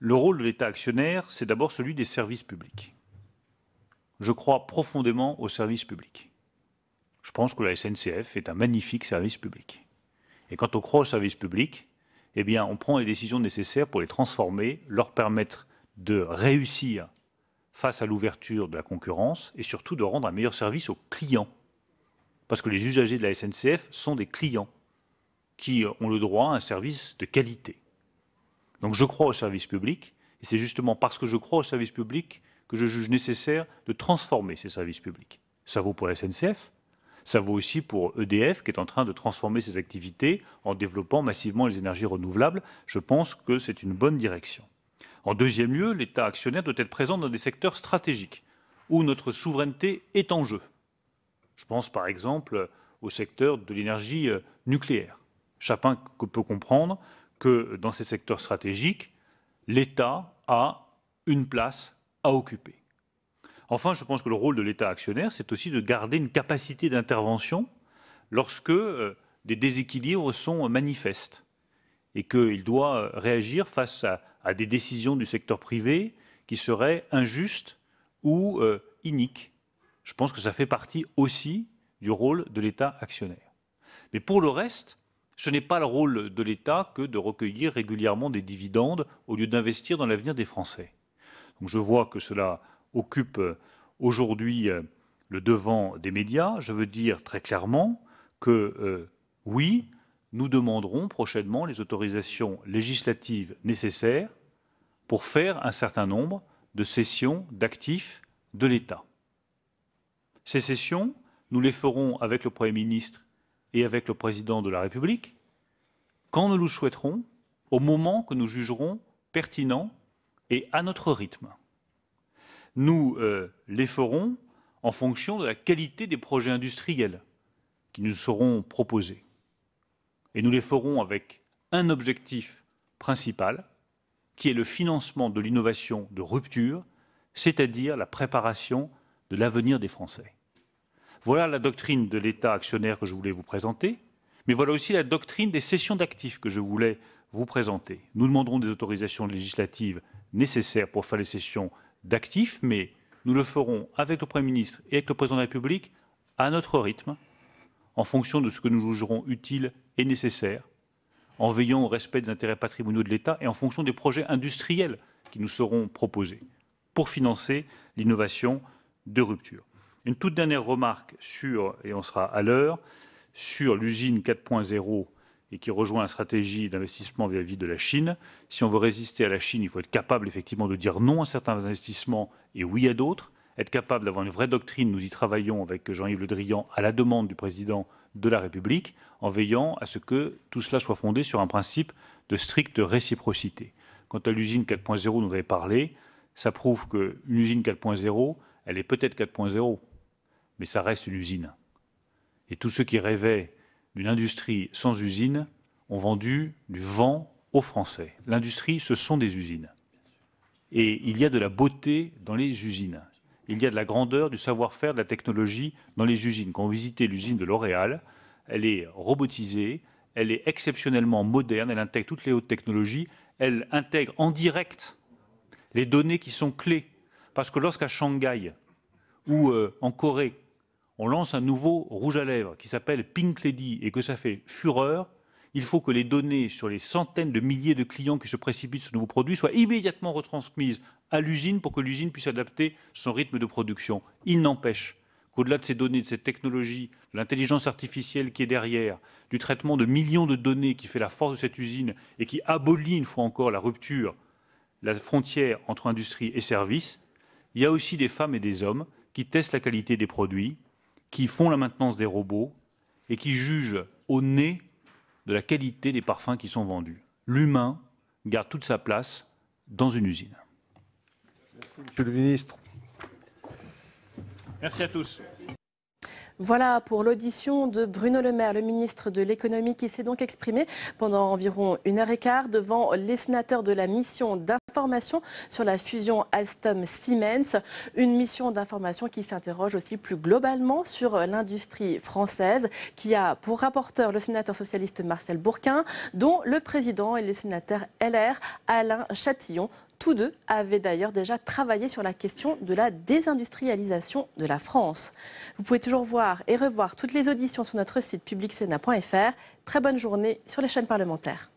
Le rôle de l'État actionnaire, c'est d'abord celui des services publics. Je crois profondément aux services publics. Je pense que la SNCF est un magnifique service public. Et quand on croit aux services publics, eh bien, on prend les décisions nécessaires pour les transformer, leur permettre de réussir face à l'ouverture de la concurrence et surtout de rendre un meilleur service aux clients. Parce que les usagers de la SNCF sont des clients qui ont le droit à un service de qualité. Donc je crois au service public, et c'est justement parce que je crois au service public que je juge nécessaire de transformer ces services publics. Ça vaut pour la SNCF, ça vaut aussi pour EDF, qui est en train de transformer ses activités en développant massivement les énergies renouvelables. Je pense que c'est une bonne direction. En deuxième lieu, l'État actionnaire doit être présent dans des secteurs stratégiques où notre souveraineté est en jeu. Je pense par exemple au secteur de l'énergie nucléaire. Chacun peut comprendre que dans ces secteurs stratégiques, l'État a une place à occuper. Enfin, je pense que le rôle de l'État actionnaire, c'est aussi de garder une capacité d'intervention lorsque des déséquilibres sont manifestes et qu'il doit réagir face à des décisions du secteur privé qui seraient injustes ou iniques. Je pense que ça fait partie aussi du rôle de l'État actionnaire. Mais pour le reste, ce n'est pas le rôle de l'État que de recueillir régulièrement des dividendes au lieu d'investir dans l'avenir des Français. Donc je vois que cela occupe aujourd'hui le devant des médias. Je veux dire très clairement que oui, nous demanderons prochainement les autorisations législatives nécessaires pour faire un certain nombre de cessions d'actifs de l'État. Ces cessions, nous les ferons avec le Premier ministre et avec le Président de la République, quand nous le souhaiterons, au moment que nous jugerons pertinent et à notre rythme. Nous les ferons en fonction de la qualité des projets industriels qui nous seront proposés. Et nous les ferons avec un objectif principal, qui est le financement de l'innovation de rupture, c'est-à-dire la préparation de l'avenir des Français. Voilà la doctrine de l'État actionnaire que je voulais vous présenter, Mais voilà aussi la doctrine des cessions d'actifs que je voulais vous présenter. Nous demanderons des autorisations législatives nécessaires pour faire les cessions d'actifs, mais nous le ferons avec le Premier ministre et avec le Président de la République à notre rythme, en fonction de ce que nous jugerons utile et nécessaire, en veillant au respect des intérêts patrimoniaux de l'État et en fonction des projets industriels qui nous seront proposés pour financer l'innovation de rupture. Une toute dernière remarque sur, et on sera à l'heure, sur l'usine 4.0 et qui rejoint la stratégie d'investissement vis-à-vis de la Chine. Si on veut résister à la Chine, il faut être capable effectivement de dire non à certains investissements et oui à d'autres, être capable d'avoir une vraie doctrine. Nous y travaillons avec Jean-Yves Le Drian à la demande du président de la République, en veillant à ce que tout cela soit fondé sur un principe de stricte réciprocité. Quant à l'usine 4.0 dont vous avez parlé, ça prouve qu'une usine 4.0, elle est peut-être 4.0, mais ça reste une usine. Et tous ceux qui rêvaient d'une industrie sans usine ont vendu du vent aux Français. L'industrie, ce sont des usines. Et il y a de la beauté dans les usines. Il y a de la grandeur, du savoir-faire, de la technologie dans les usines. Quand vous visitez l'usine de L'Oréal, elle est robotisée, elle est exceptionnellement moderne, elle intègre toutes les hautes technologies, elle intègre en direct les données qui sont clés. Parce que lorsqu'à Shanghai ou en Corée, on lance un nouveau rouge à lèvres qui s'appelle Pink Lady et que ça fait fureur, il faut que les données sur les centaines de milliers de clients qui se précipitent sur ce nouveau produit soient immédiatement retransmises à l'usine pour que l'usine puisse adapter son rythme de production. Il n'empêche qu'au-delà de ces données, de cette technologie, de l'intelligence artificielle qui est derrière, du traitement de millions de données qui fait la force de cette usine et qui abolit une fois encore la rupture, la frontière entre industrie et service, il y a aussi des femmes et des hommes qui testent la qualité des produits, qui font la maintenance des robots et qui jugent au nez de la qualité des parfums qui sont vendus. L'humain garde toute sa place dans une usine. Merci, Monsieur le Ministre. Merci à tous. Voilà pour l'audition de Bruno Le Maire, le ministre de l'économie, qui s'est donc exprimé pendant environ 1h15 devant les sénateurs de la mission d'information sur la fusion Alstom-Siemens. Une mission d'information qui s'interroge aussi plus globalement sur l'industrie française, qui a pour rapporteur le sénateur socialiste Martial Bourquin, dont le président est le sénateur LR Alain Chatillon. Tous deux avaient d'ailleurs déjà travaillé sur la question de la désindustrialisation de la France. Vous pouvez toujours voir et revoir toutes les auditions sur notre site publicsénat.fr. Très bonne journée sur les chaînes parlementaires.